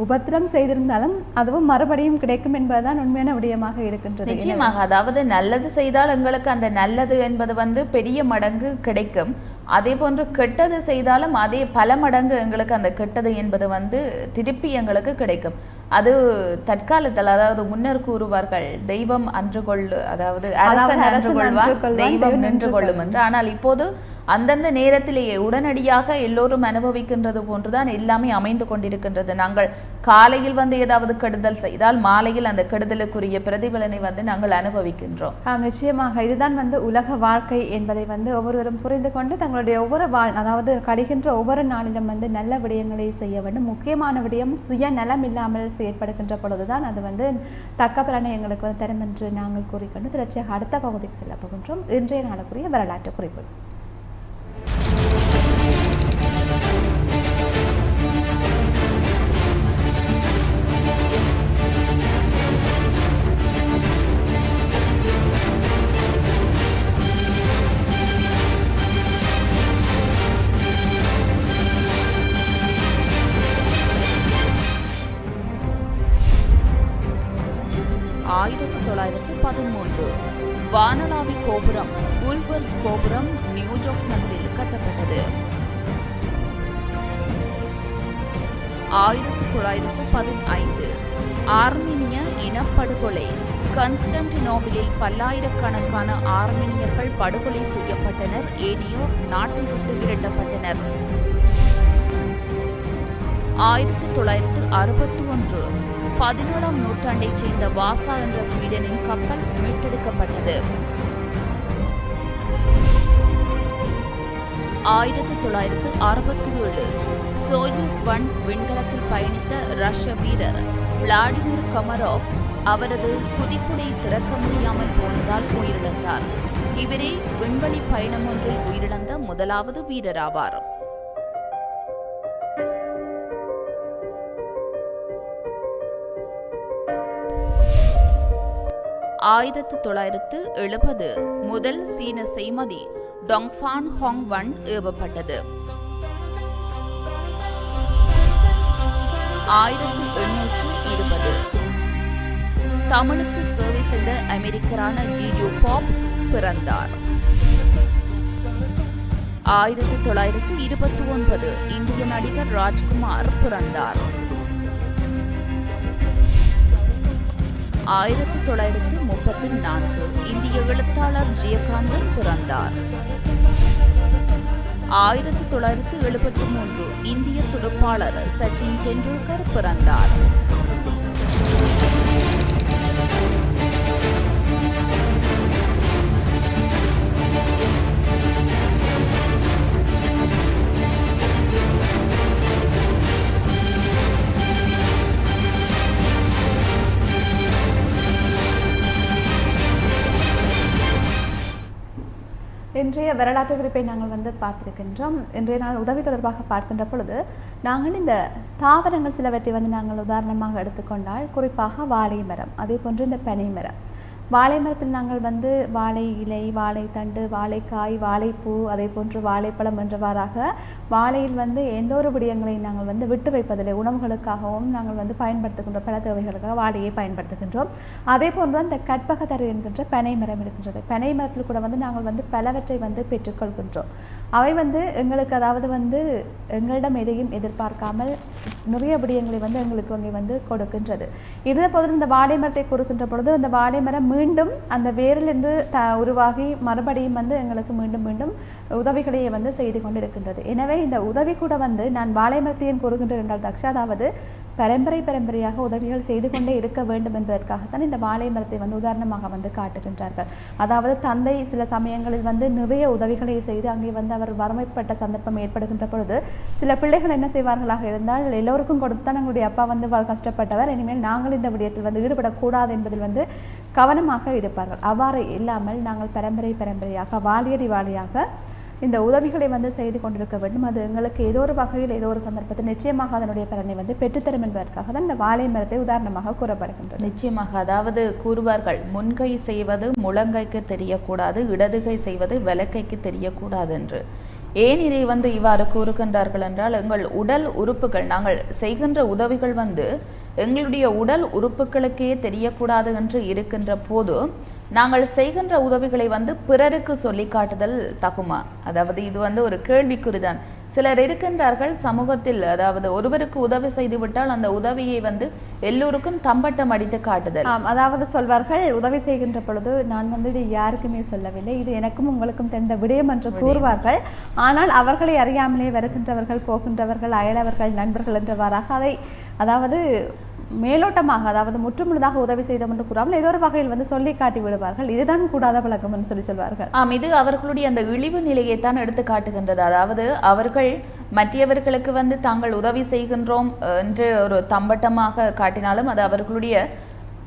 உபத்திரம் செய்திருந்தாலும் அதுவும் மறுபடியும் கிடைக்கும் என்பதுதான் உண்மையான விடயமாக இருக்கின்றது. நிச்சயமாக, அதாவது நல்லது செய்தால் எங்களுக்கு அந்த நல்லது என்பது வந்து பெரிய மடங்கு கிடைக்கும். அதே போன்று கெட்டது செய்தாலும் அதே பல மடங்கு எங்களுக்கு அந்த கெட்டது என்பது வந்து திருப்பி எங்களுக்கு கிடைக்கும். அது தற்காலத்தில், அதாவது முன்னர் கூறுவார்கள், தெய்வம் அன்று கொள்ளு, அதாவது அரசன் அன்று கொள்வார், தெய்வம் நின்று கொள்ளும் என்று. ஆனால் இப்போது அந்தந்த நேரத்திலேயே உடனடியாக எல்லோரும் அனுபவிக்கின்றது போன்றுதான் எல்லாமே அமைந்து கொண்டிருக்கின்றது. நாங்கள் காலையில் வந்து ஏதாவது கெடுதல் செய்தால் மாலையில் அந்த கெடுதலுக்குரிய பிரதிபலனை வந்து நாங்கள் அனுபவிக்கின்றோம். நிச்சயமாக இதுதான் வந்து உலக வாழ்க்கை என்பதை வந்து ஒவ்வொருவரும் புரிந்து கொண்டு தங்களுடைய அதாவது கழிகின்ற ஒவ்வொரு நாளிலும் வந்து நல்ல விடயங்களை செய்ய வேண்டும். முக்கியமான விடயம் சுயநலம் இல்லாமல் செயற்படுகின்ற பொழுதுதான் அது வந்து தக்க பலனை எங்களுக்கு வந்து தரும் என்று நாங்கள் கூறிக்கொண்டு தொடர்ச்சியாக அடுத்த பகுதிக்கு செல்ல போகின்றோம். இன்றைய நாளுக்குரிய வரலாற்று குறிப்பு. வானளாவி கோபுரம் புல்வர்த் கோபுரம் நியூயார்க் நகரில் கட்டப்பட்டது. 1915 ஆர்மீனிய இனப்படுகொலை. கான்ஸ்டான்டினோபிளில் பல்லாயிரக்கணக்கான ஆர்மீனியர்கள் படுகொலை செய்யப்பட்டனர். ஏனையோர் நாட்டை விட்டு விரட்டப்பட்டனர். 1961 17ஆம் நூற்றாண்டைச் சேர்ந்த வாசா என்ற ஸ்வீடனின் கப்பல் மீட்டெடுக்கப்பட்டது. 1967 சோயூஸ் 1 விண்கலத்தில் பயணித்த ரஷ்ய வீரர் விளாடிமிர் கமரோவ் அவரது குதிக்குடை திறக்க முடியாமல் போனதால் உயிரிழந்தார். இவரே விண்வெளி பயணம் ஒன்றில் உயிரிழந்த முதலாவது வீரராவார். ஆயிரத்து 1970 முதல் சீன செய்மதி டொங்ஃபான் ஹாங் 1 ஏவப்பட்டது. 1820 தமிழுக்கு சேவை செய்த அமெரிக்கரான ஜியோ பாப் பிறந்தார். 1929 இந்திய நடிகர் ராஜ்குமார் பிறந்தார். 1934 இந்திய எழுத்தாளர் ஜெயகாந்தன் பிறந்தார். 1973 இந்திய துடுப்பாளர் சச்சின் டெண்டுல்கர் பிறந்தார். இன்றைய வரலாற்று குறிப்பை நாங்கள் பார்த்திருக்கின்றோம். இன்றைய நாள் உதவி தொடர்பாக பார்க்கின்ற பொழுது நாங்கள் இந்த தாவரங்கள் சிலவற்றை நாங்கள் உதாரணமாக எடுத்துக்கொண்டால் குறிப்பாக வாழை மரம், அதே போன்று இந்த பனை மரம். வாழை மரத்தில் நாங்கள் வாழை இலை, வாழை தண்டு, வாழைக்காய், வாழைப்பூ, அதே போன்று வாழைப்பழம் என்றவாறாக வாழையில் எந்த ஒரு விடயங்களை நாங்கள் விட்டு வைப்பதில்லை. உணவுகளுக்காகவும் நாங்கள் பயன்படுத்துகின்ற பல தேவைகளுக்காக வாழையை பயன்படுத்துகின்றோம். அதே போன்று அந்த கற்பகத்தரு என்கின்ற பனை மரம் இருக்கின்றது. பனை மரத்தில் கூட நாங்கள் பலவற்றை பெற்றுக்கொள்கின்றோம். அவை எங்களுக்கு அதாவது எங்களிடம் எதையும் எதிர்பார்க்காமல் நிறைய விடயங்களை எங்களுக்கு அங்கே கொடுக்கின்றது. இதே போது இந்த வாழை மரத்தை கொடுக்கின்ற பொழுது அந்த வாழை மரம் மீண்டும் அந்த வேரிலிருந்து உருவாகி மறுபடியும் எங்களுக்கு மீண்டும் மீண்டும் உதவிகளையே செய்து கொண்டிருக்கின்றது. எனவே இந்த உதவி கூட நான் வாழை மரத்தையும் கூறுகின்றேன் என்றால் தக்ஷ, அதாவது பரம்பரையாக உதவிகள் செய்து கொண்டே இருக்க வேண்டும் என்பதற்காகத்தான் இந்த வாழை மரத்தை உதாரணமாக காட்டுகின்றார்கள். அதாவது தந்தை சில சமயங்களில் நிறைய உதவிகளை செய்து அங்கே அவர் வறுமைப்பட்ட சந்தர்ப்பம் ஏற்படுகின்ற பொழுது சில பிள்ளைகள் என்ன செய்வார்களாக இருந்தால், எல்லோருக்கும் கொடுத்துதான் எங்களுடைய அப்பா கஷ்டப்பட்டவர், இனிமேல் நாங்கள் இந்த விடயத்தில் ஈடுபடக்கூடாது என்பதில் கவனமாக இருப்பார்கள். அவ்வாறு இல்லாமல் நாங்கள் பரம்பரையாக வாழியடி வாழியாக இந்த உதவிகளை செய்து கொண்டிருக்க வேண்டும். அது எங்களுக்கு ஏதோ ஒரு வகையில் ஏதோ ஒரு சந்தர்ப்பத்தில் நிச்சயமாக அதனுடைய பலனை பெற்றுத்தரும் என்பதற்காக தான் இந்த வாழை மரத்தை உதாரணமாக கூறப்படுகின்றது. நிச்சயமாக, அதாவது கூறுவார்கள், முன்கை செய்வது முழங்கைக்கு தெரியக்கூடாது, இடதுகை செய்வது வலக்கைக்கு தெரியக்கூடாது என்று. ஏன் இதை இவ்வாறு கூறுகின்றார்கள் என்றால், எங்கள் உடல் உறுப்புகள், நாங்கள் செய்கின்ற உதவிகள் எங்களுடைய உடல் உறுப்புகளுக்கே தெரியக்கூடாது என்று இருக்கின்ற போது நாங்கள் செய்கின்ற உதவிகளை பிறருக்கு சொல்லி காட்டுதல் தகுமா? அதாவது இது ஒரு கேள்விக்குறிதான். சிலர் இருக்கின்றார்கள் சமூகத்தில், அதாவது ஒருவருக்கு உதவி செய்து விட்டால் அந்த உதவியை எல்லோருக்கும் தம்பட்டம் அடித்து காட்டுதல். அதாவது சொல்வார்கள், உதவி செய்கின்ற பொழுது நான் இது யாருக்குமே சொல்லவில்லை, இது எனக்கும் உங்களுக்கும் தெரிந்த விடயம் என்று கூறுவார்கள். ஆனால் அவர்களை அறியாமலே வருகின்றவர்கள், போகின்றவர்கள், அயலவர்கள், நண்பர்கள் என்றவாறாக அதை அதாவது மேலோட்டமாக, அதாவது முற்றுமுழுதாக உதவி செய்தோம் என்று கூறாமல் ஏதோ ஒரு வகையில் சொல்லி காட்டி விடுவார்கள். இதுதான் கூடாத பழக்கம் என்று சொல்வார்கள். இது அவர்களுடைய அந்த இழிவு நிலையை தான் எடுத்து காட்டுகின்றது. அதாவது அவர்கள் மற்றவர்களுக்கு தாங்கள் உதவி செய்கின்றோம் என்று ஒரு தம்பட்டமாக காட்டினாலும் அது அவர்களுடைய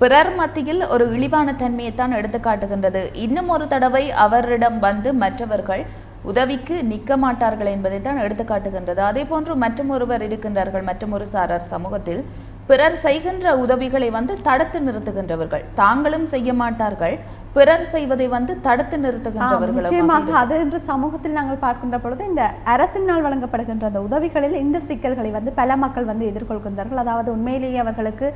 பிறர் மத்தியில் ஒரு இழிவான தன்மையைத்தான் எடுத்து காட்டுகின்றது. இன்னும் ஒரு தடவை அவரிடம் மற்றவர்கள் உதவிக்கு நிற்க மாட்டார்கள் என்பதை தான் எடுத்து காட்டுகின்றது. அதே போன்று மற்றும் ஒருவர் இருக்கின்றார்கள், மற்றும் ஒரு சாரார் சமூகத்தில் பிறர் செய்கின்ற உதவிகளை தடுத்து நிறுத்துகின்றவர்கள். தாங்களும் செய்ய மாட்டார்கள், பிறர் செய்வதை தடுத்து நிறுத்துகின்றவர்கள். நிச்சயமாக அது என்று சமூகத்தில் நாங்கள் பார்க்கின்ற பொழுது இந்த அரசினால் வழங்கப்படுகின்ற அந்த உதவிகளில் இந்த சிக்கல்களை பல மக்கள் எதிர்கொள்கின்றார்கள். அதாவது உண்மையிலேயே அவர்களுக்கு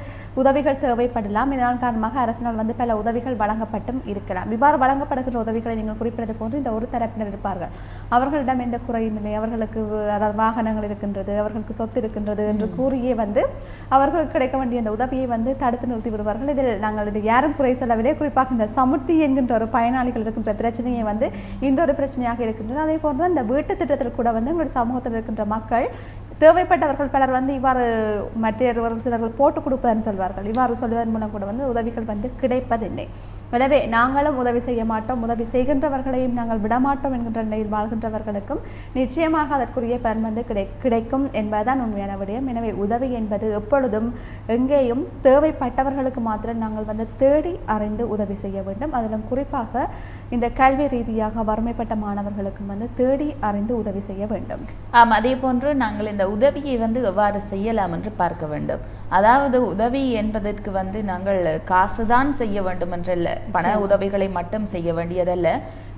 உதவிகள் தேவைப்படலாம், இதனால் காரணமாக அரசினால் பல உதவிகள் வழங்கப்பட்டும் இருக்கலாம். இவ்வாறு வழங்கப்படுகின்ற உதவிகளை நீங்கள் குறிப்பிட்டது போன்று இந்த ஒரு தரப்பினர் இருப்பார்கள், அவர்களிடம் எந்த குறையும் இல்லை, அவர்களுக்கு அதாவது வாகனங்கள் இருக்கின்றது, அவர்களுக்கு சொத்து இருக்கின்றது என்று கூறியே அவர்கள் கிடைக்க வேண்டிய அந்த உதவியை தடுத்து நிறுத்தி விடுவார்கள். இதில் நாங்கள் இது யாரும் குறை சொல்லவில்லை. குறிப்பாக இந்த சமுர்த்தி என்கின்ற ஒரு பயனாளிகள் இருக்கின்ற பிரச்சனையை இந்த ஒரு பிரச்சனையாக இருக்கின்றது. அதே போன்று இந்த வீட்டு திட்டத்தில் கூட எங்களுடைய சமூகத்தில் இருக்கின்ற மக்கள் தேவைப்பட்டவர்கள் பலர் இவ்வாறு மற்றவர்கள் சிலர்கள் போட்டு கொடுப்பதுன்னு சொல்வார்கள். இவ்வாறு சொல்வதன் மூலம் கூட உதவிகள் கிடைப்பதில்லை. எனவே நாங்களும் உதவி செய்ய மாட்டோம், உதவி செய்கின்றவர்களையும் நாங்கள் விடமாட்டோம் என்கின்ற நிலையில் வாழ்கின்றவர்களுக்கும் நிச்சயமாக அதற்குரிய பலன் வந்து கிடைக்கும் என்பதுதான் உண்மையான விடயம். எனவே உதவி என்பது எப்பொழுதும் எங்கேயும் தேவைப்பட்டவர்களுக்கு மாத்திரம் நாங்கள் வந்து தேடி அறிந்து உதவி செய்ய வேண்டும். அதிலும் குறிப்பாக இந்த கல்வி ரீதியாக வறுமைப்பட்ட மாணவர்களுக்கும் வந்து தேடி அறிந்து உதவி செய்ய வேண்டும். அதே போன்று நாங்கள் இந்த உதவியை வந்து எவ்வாறு செய்யலாம் என்று பார்க்க வேண்டும். அதாவது உதவி என்பதற்கு வந்து நாங்கள் காசுதான் செய்ய வேண்டும் என்றல்ல, பண உதவிகளை மட்டும் செய்ய வேண்டியதல்ல,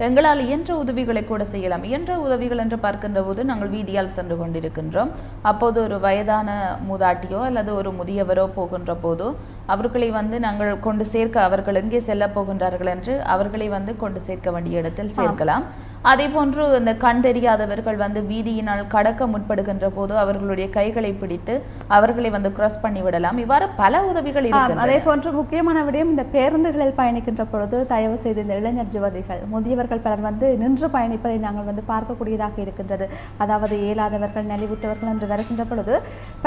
எங்களால் இயன்ற உதவிகளை கூட செய்யலாம். இயன்ற உதவிகள் என்று பார்க்கின்ற போது நாங்கள் வீதியால் சென்று கொண்டிருக்கின்றோம். அப்போது ஒரு வயதான மூதாட்டியோ அல்லது ஒரு முதியவரோ போகின்ற போதோ அவர்களை வந்து நாங்கள் கொண்டு சேர்க்க, அவர்கள் எங்கே செல்ல போகின்றார்கள் என்று அவர்களை வந்து கொண்டு சேர்க்க வேண்டிய இடத்தில் சேர்க்கலாம். அதே போன்று இந்த கண் தெரியாதவர்கள் வந்து வீதியினால் கடக்க முற்படுகின்ற போது அவர்களுடைய கைகளை பிடித்து அவர்களை வந்து கிராஸ் பண்ணி விடலாம். இவ்வாறு பல உதவிகள் இருக்கு. அதே போன்று முக்கியமான விடயம், இந்த பேருந்துகளில் பயணிக்கின்ற பொழுது தயவு செய்து இந்த இளைஞர் யுவதிகள், முதியவர்கள் பலர் வந்து நின்று பயணிப்பதை நாங்கள் வந்து பார்க்கக்கூடியதாக இருக்கின்றது. அதாவது இயலாதவர்கள், நலிவுற்றவர்கள் என்று வருகின்ற பொழுது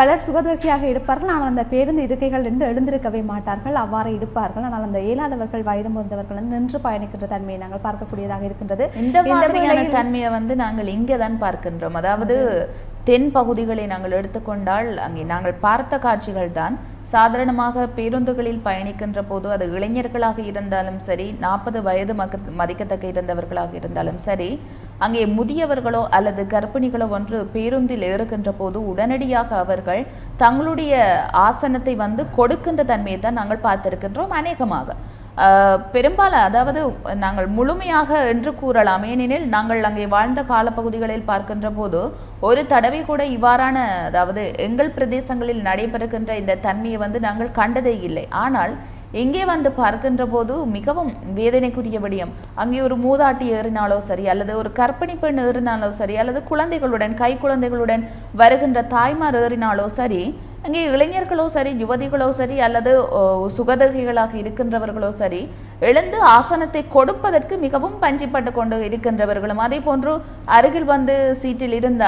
பலர் சுகதர்கியாக இருப்பார்கள், ஆனால் அந்த பேருந்து இருக்கைகள் இருந்து எழுந்திருக்கவே மாட்டார்கள், அவ்வாறு இருப்பார்கள். ஆனால் அந்த இயலாதவர்கள், வயது முதிர்ந்தவர்கள் நின்று பயணிக்கின்ற தன்மையை நாங்கள் பார்க்கக்கூடியதாக இருக்கின்றது. இந்த மாதிரியான தன்மையை வந்து நாங்கள் இங்கே தான் பார்க்கின்றோம். அதாவது தென் பகுதிகளை நாங்கள் எடுத்துக்கொண்டால் அங்கே நாங்கள் பார்த்த காட்சிகள் தான் சாதாரணமாக பேருந்துகளில் பயணிக்கின்ற போது அது இளைஞர்களாக இருந்தாலும் சரி, 40 வயது மதிக்கத்தக்க இருந்தவர்களாக இருந்தாலும் சரி, அங்கே முதியவர்களோ அல்லது கர்ப்பிணிகளோ ஒன்று பேருந்தில் ஏறுகின்ற போது உடனடியாக அவர்கள் தங்களுடைய ஆசனத்தை வந்து கொடுக்கின்ற தன்மையை தான் நாங்கள் பார்த்திருக்கின்றோம். அநேகமாக பெரும்பாலும், அதாவது நாங்கள் முழுமையாக என்று கூறலாம், ஏனெனில் நாங்கள் அங்கே வாழ்ந்த காலப்பகுதிகளில் பார்க்கின்ற போது ஒரு தடவை கூட இவ்வாறான, அதாவது எங்கள் பிரதேசங்களில் நடைபெறுகின்ற இந்த தன்மையை வந்து நாங்கள் கண்டதே இல்லை. ஆனால் இங்கே வந்து பார்க்கின்ற போது மிகவும் வேதனைக்குரிய விடயம். அங்கே ஒரு மூதாட்டி ஏறினாலோ சரி, அல்லது ஒரு கர்ப்பிணி பெண் ஏறினாலோ சரி, அல்லது குழந்தைகளுடன், கை குழந்தைகளுடன் வருகின்ற தாய்மார் ஏறினாலோ சரி, அங்கே இளைஞர்களோ சரி, யுவதிகளோ சரி, அல்லது சுகதகிகளாக இருக்கின்றவர்களோ சரி, எழுந்து ஆசனத்தை கொடுப்பதற்கு மிகவும் பஞ்சிப்பட்டு கொண்டு இருக்கின்றவர்களும், அதே போன்று அருகில் வந்து சீட்டில் இருந்த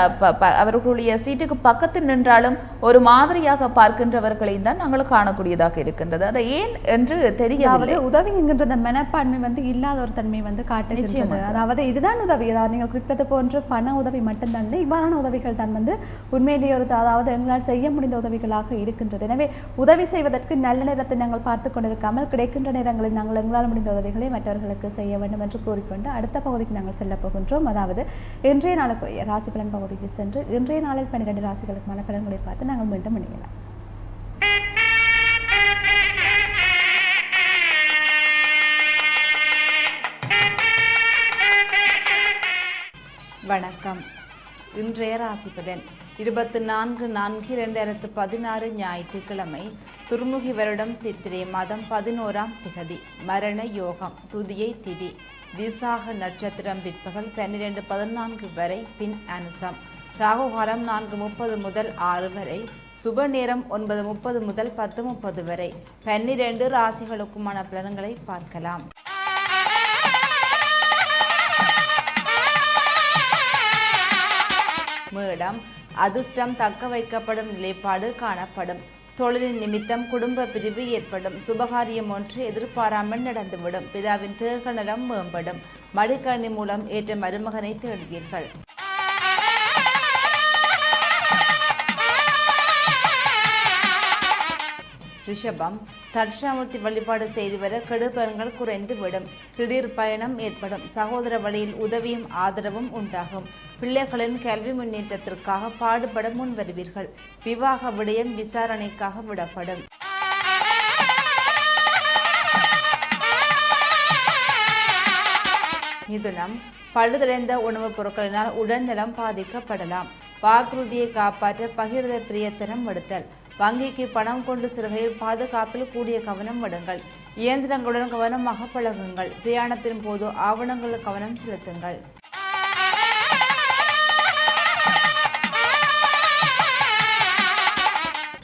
அவர்களுடைய சீட்டுக்கு பக்கத்தில் நின்றாலும் ஒரு மாதிரியாக பார்க்கின்றவர்களையும் தான் நாங்கள் காணக்கூடியதாக இருக்கின்றது. அதை ஏன் என்று தெரியவில்லை. உதவி என்கின்ற மனப்பான்மை வந்து இல்லாத ஒரு தன்மை வந்து காட்டுகின்றது. அதாவது இதுதான் உதவி, அதாவது நீங்கள் குறிப்பிட்டது போன்று பண உதவி மட்டும்தான், இவ்வாறான உதவிகள் தான் வந்து உண்மையிலேயே ஒரு, அதாவது எங்களால் செய்ய முடிந்த உதவிகளாக இருக்கின்றது. எனவே உதவி செய்வதற்கு நல்ல நேரத்தை நாங்கள் பார்த்து கொண்டிருக்காமல் கிடைக்கின்ற நேரங்களில் நாங்கள் எங்களால் முடிந்த உதவிகளை மற்றவர்களுக்கு செய்ய வேண்டும் என்று கூறிக்கொண்டு அடுத்த பகுதிக்கு நாங்கள் செல்ல போகின்றோம். அதாவது இன்றைய நாளுக்குரிய ராசி பலன் பகுதிக்கு சென்று இன்றைய நாளில் 12 ராசிகளுக்கான பலன்களை பார்த்து நாங்கள் மீண்டும் இணையலாம். வணக்கம். இன்றைய ராசி பலன் 24/4/2016 ஞாயிற்றுக்கிழமை, துர்முகி வருடம் சித்திரை மாதம் 11ஆம் திகதி, மரண யோகம், துதியை திதி, விசாக நட்சத்திரம் பிற்பகல் 12:14 வரை, பின் அனுசம், ராகுகாலம் 4:30 முதல் 6 வரை, சுப நேரம் 9:30 முதல் 10:30 வரை. 12 ராசிகளுக்குமான பலன்களை பார்க்கலாம். மேடம், அதிர்ஷ்டம் தக்க வைக்கப்படும் நிலைப்பாடு காணப்படும். தொழிலின் நிமித்தம் குடும்ப பிரிவு ஏற்படும். சுபகாரியம் ஒன்று எதிர்பாராமல் நடந்துவிடும். பிதாவின் தேக நலம் மேம்படும். மடிக்கணி மூலம் ஏற்ற மருமகனை தேடுவீர்கள். ரிஷபம், தட்சாமூர்த்தி வழிபாடு செய்து வர கெடுபலன்கள் குறைந்து விடும். திடீர் பயணம் ஏற்படும். சகோதர வழியில் உதவியும் ஆதரவும் உண்டாகும். பிள்ளைகளின் கல்வி முன்னேற்றத்திற்காக பாடுபட முன் வருவீர்கள். விவாக விடயம் விசாரணைக்காக விடப்படும். மிதுனம், பழுதடைந்த உணவுப் பொருட்களினால் உடல்நலம் பாதிக்கப்படலாம். வாக்குறுதியை காப்பாற்ற பகிர்ந்த பிரியத்தனம் எடுத்தல். வங்கிக்கு பணம் கொண்டு செல்கையில் பாதுகாப்பில் கூடிய கவனம் விடுங்கள். இயந்திரங்களுடன் கவனமாக பழகுங்கள். பிரயாணத்தின் போது ஆவணங்களில் கவனம் செலுத்துங்கள்.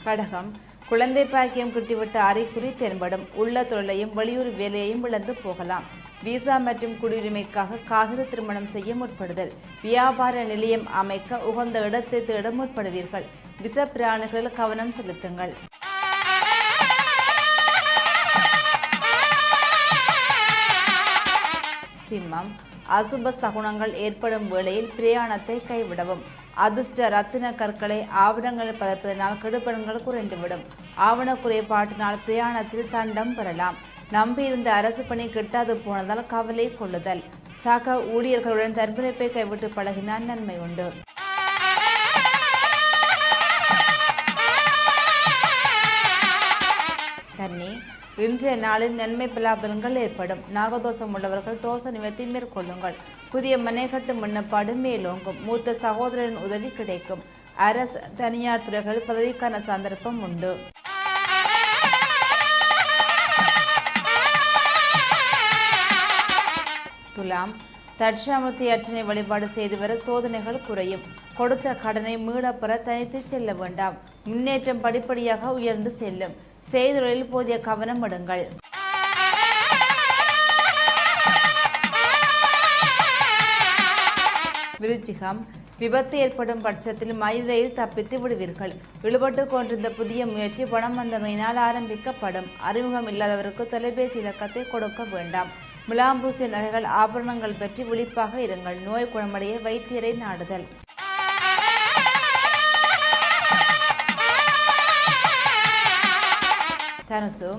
கடகம், குழந்தை பாக்கியம் கிட்டிவிட்ட அறிகுறி தென்படும். உள்ள தொழிலையும் வெளியூர் வேலையையும் இழந்து போகலாம். விசா மற்றும் குடியுரிமைக்காக காகித திருமணம் செய்ய முற்படுதல். வியாபார நிலையம் அமைக்க உகந்த இடத்தை தேட முற்படுவீர்கள். விச பிராணிகளில் கவனம் செலுத்துங்கள். சிம்மம், அசுப சகுனங்கள் ஏற்படும் வேளையில் பிரயாணத்தை கைவிடவும். அதிர்ஷ்ட ரத்தின கற்களை ஆவணங்கள் பதப்பதனால் கெடுபலன்கள் குறைந்துவிடும். ஆவண குறைபாட்டினால் பிரயாணத்தில் தண்டம் பெறலாம். நம்பியிருந்த அரசு பணி கிட்டாது போனதால் கவலை கொள்ளுதல். சக ஊழியர்களுடன் தன்பிழைப்பை கைவிட்டு பழகினால் நன்மை உண்டு. கன்னி, இன்றைய நாளில் நன்மை பலாபலன்கள் ஏற்படும். நாகதோஷம் உள்ளவர்கள் தோஷ நிவர்த்தி மேற்கொள்ளுங்கள். புதிய மனை கட்டும் முன்னப்பாடு மேலோங்கும். மூத்த சகோதரரின் உதவி கிடைக்கும். அரசு தனியார் துறைகள் பதவிக்கான சந்தர்ப்பம் உண்டு. துலாம், தட்சாமூர்த்தி அர்ச்சனை வழிபாடு செய்து வர சோதனைகள் குறையும். கொடுத்த கடனை மீளப்பெற தனித்து செல்ல வேண்டாம். முன்னேற்றம் படிப்படியாக உயர்ந்து செல்லும். செய்தொழில் போதிய கவனம் எடுங்கள். விருச்சிகம், விபத்து ஏற்படும் பட்சத்தில் மயிலையில் தப்பித்து விடுவீர்கள். இழுபட்டு கொண்டிருந்த புதிய முயற்சி பணம் வந்தமையினால் ஆரம்பிக்கப்படும். அறிமுகம் இல்லாதவருக்கு தொலைபேசி இலக்கத்தை கொடுக்க வேண்டாம். முலாம்பூசிய நகைகள் ஆபரணங்கள் பற்றி விழிப்பாக இருங்கள். நோய் குணமடைய வைத்தியரை நாடுதல். தனுசு,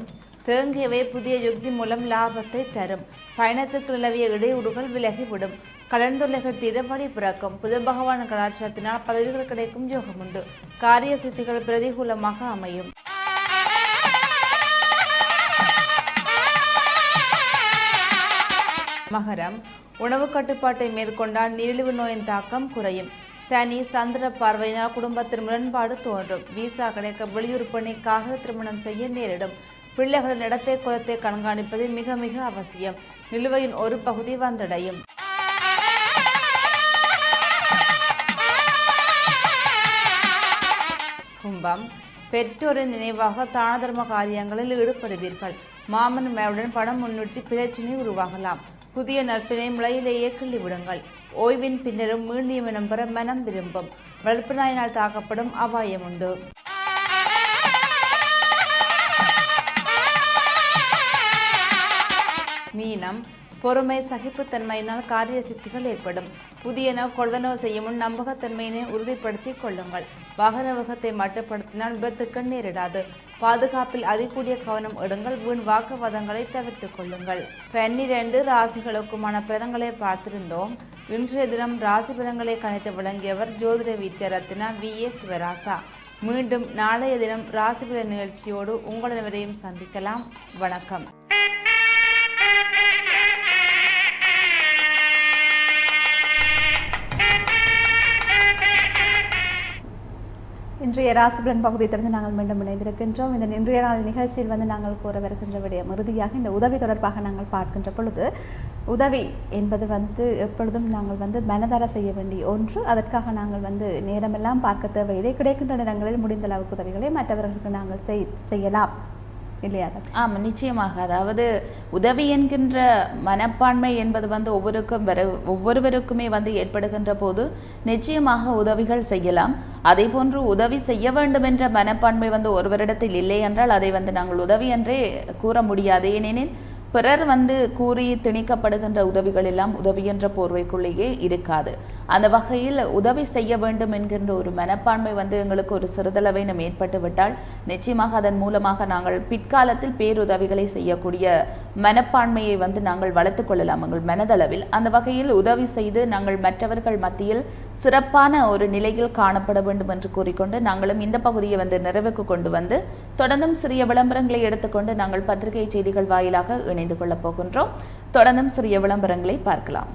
தேங்கியவை புதிய யுக்தி மூலம் லாபத்தை தரும். பயணத்துக்கு நிலவிய இடையூறுகள் விலகிவிடும். கலந்துரைகள் தீர வழி பிறக்கும். புத பகவான் கலாச்சாரத்தினால் பதவிகள் கிடைக்கும் யோகம் உண்டு. காரிய சித்திகள் பிரதிகூலமாக அமையும். மகரம், உணவு கட்டுப்பாட்டை மேற்கொண்டால் நீரிழிவு நோயின் தாக்கம் குறையும். சனி, சந்திர பார்வையினால் குடும்பத்தில் முரண்பாடு தோன்றும். விசா கிடைக்க வெளியூர் பணிக்காக திருமணம் செய்ய நேரிடும். பிள்ளைகளின் இடத்தை குலத்தை கண்காணிப்பது மிக மிக அவசியம். நிலுவையின் ஒரு பகுதி வந்தடையும். கும்பம், பெற்றோரின் நினைவாக தான தர்ம காரியங்களில் ஈடுபடுவீர்கள். மாமன் மேவுடன் பணம் முன்னிட்டு பிரச்சினை உருவாகலாம். புதிய நட்பினை முளையிலேயே கிள்ளிவிடுங்கள். ஓய்வின் பின்னரும் மீண்டும் பெற மனம் விரும்பும். வளர்ப்பு நாயினால் தாக்கப்படும் அபாயம் உண்டு. மீனம், பொறுமை சகிப்புத்தன்மையினால் காரிய சித்திகள் ஏற்படும். புதியன கொள்வனவு செய்யும் முன் நம்பகத்தன்மையினை உறுதிப்படுத்திக் கொள்ளுங்கள். வாகன வேகத்தை மட்டுப்படுத்தினால் விபத்துக்கு நேரிடாது. பாதுகாப்பில் அதிகூடிய கவனம் எடுங்கள். வீண் வாக்குவாதங்களை தவிர்த்துக் கொள்ளுங்கள். 12 ராசிகளுக்குமான பலன்களை பார்த்திருந்தோம். இன்றைய தினம் ராசி பலன்களை கணித்து வழங்கியவர் ஜோதிட வித்யாரத்னா VA சிவராசா. மீண்டும் நாளைய தினம் ராசி பலன் நிகழ்ச்சியோடு உங்கள் அனைவரையும் சந்திக்கலாம். வணக்கம். இன்றைய ராசிபலன் பகுதியை திறந்து நாங்கள் மீண்டும் இணைந்திருக்கின்றோம். இந்த இன்றைய நாள் நிகழ்ச்சியில் நாங்கள் கூறவிருக்கின்ற விடயம் இறுதியாக இந்த உதவி தொடர்பாக நாங்கள் பார்க்கின்ற பொழுது, உதவி என்பது எப்பொழுதும் நாங்கள் மனதார செய்ய வேண்டிய ஒன்று. அதற்காக நாங்கள் நேரமெல்லாம் பார்க்க தேவையில்லை. கிடைக்கின்ற நேரங்களில் முடிந்த அளவுக்கு உதவிகளை மற்றவர்களுக்கு நாங்கள் செய்யலாம் இல்லையா? ஆமாம், நிச்சயமாக. அதாவது உதவி என்கின்ற மனப்பான்மை என்பது ஒவ்வொருவருக்குமே ஏற்படுகின்ற போது நிச்சயமாக உதவிகள் செய்யலாம். அதே போன்று உதவி செய்ய வேண்டும் என்ற மனப்பான்மை ஒருவரிடத்தில் இல்லை என்றால் அதை நாங்கள் உதவி என்றே கூற முடியாது. ஏனெனில் பிறர் கூறி திணிக்கப்படுகின்ற உதவிகள் எல்லாம் உதவி என்ற போர்வைக்குள்ளேயே இருக்காது. அந்த வகையில் உதவி செய்ய வேண்டும் என்கின்ற ஒரு மனப்பான்மை எங்களுக்கு ஒரு சிறிதளவை ஏற்பட்டு விட்டால் நிச்சயமாக அதன் மூலமாக நாங்கள் பிற்காலத்தில் பேருதவிகளை செய்யக்கூடிய மனப்பான்மையை நாங்கள் வளர்த்து கொள்ளலாம் எங்கள் மனதளவில். அந்த வகையில் உதவி செய்து நாங்கள் மற்றவர்கள் மத்தியில் சிறப்பான ஒரு நிலையில் காணப்பட வேண்டும் என்று கூறிக்கொண்டு நாங்களும் இந்த பகுதியை நிறைவுக்கு கொண்டு தொடர்ந்தும் சிறிய விளம்பரங்களை எடுத்துக்கொண்டு நாங்கள் பத்திரிகை செய்திகள் வாயிலாக இணைந்து கொள்ளப் போகின்றோம். தொடர்ந்தும் சிறிய விளம்பரங்களை பார்க்கலாம்.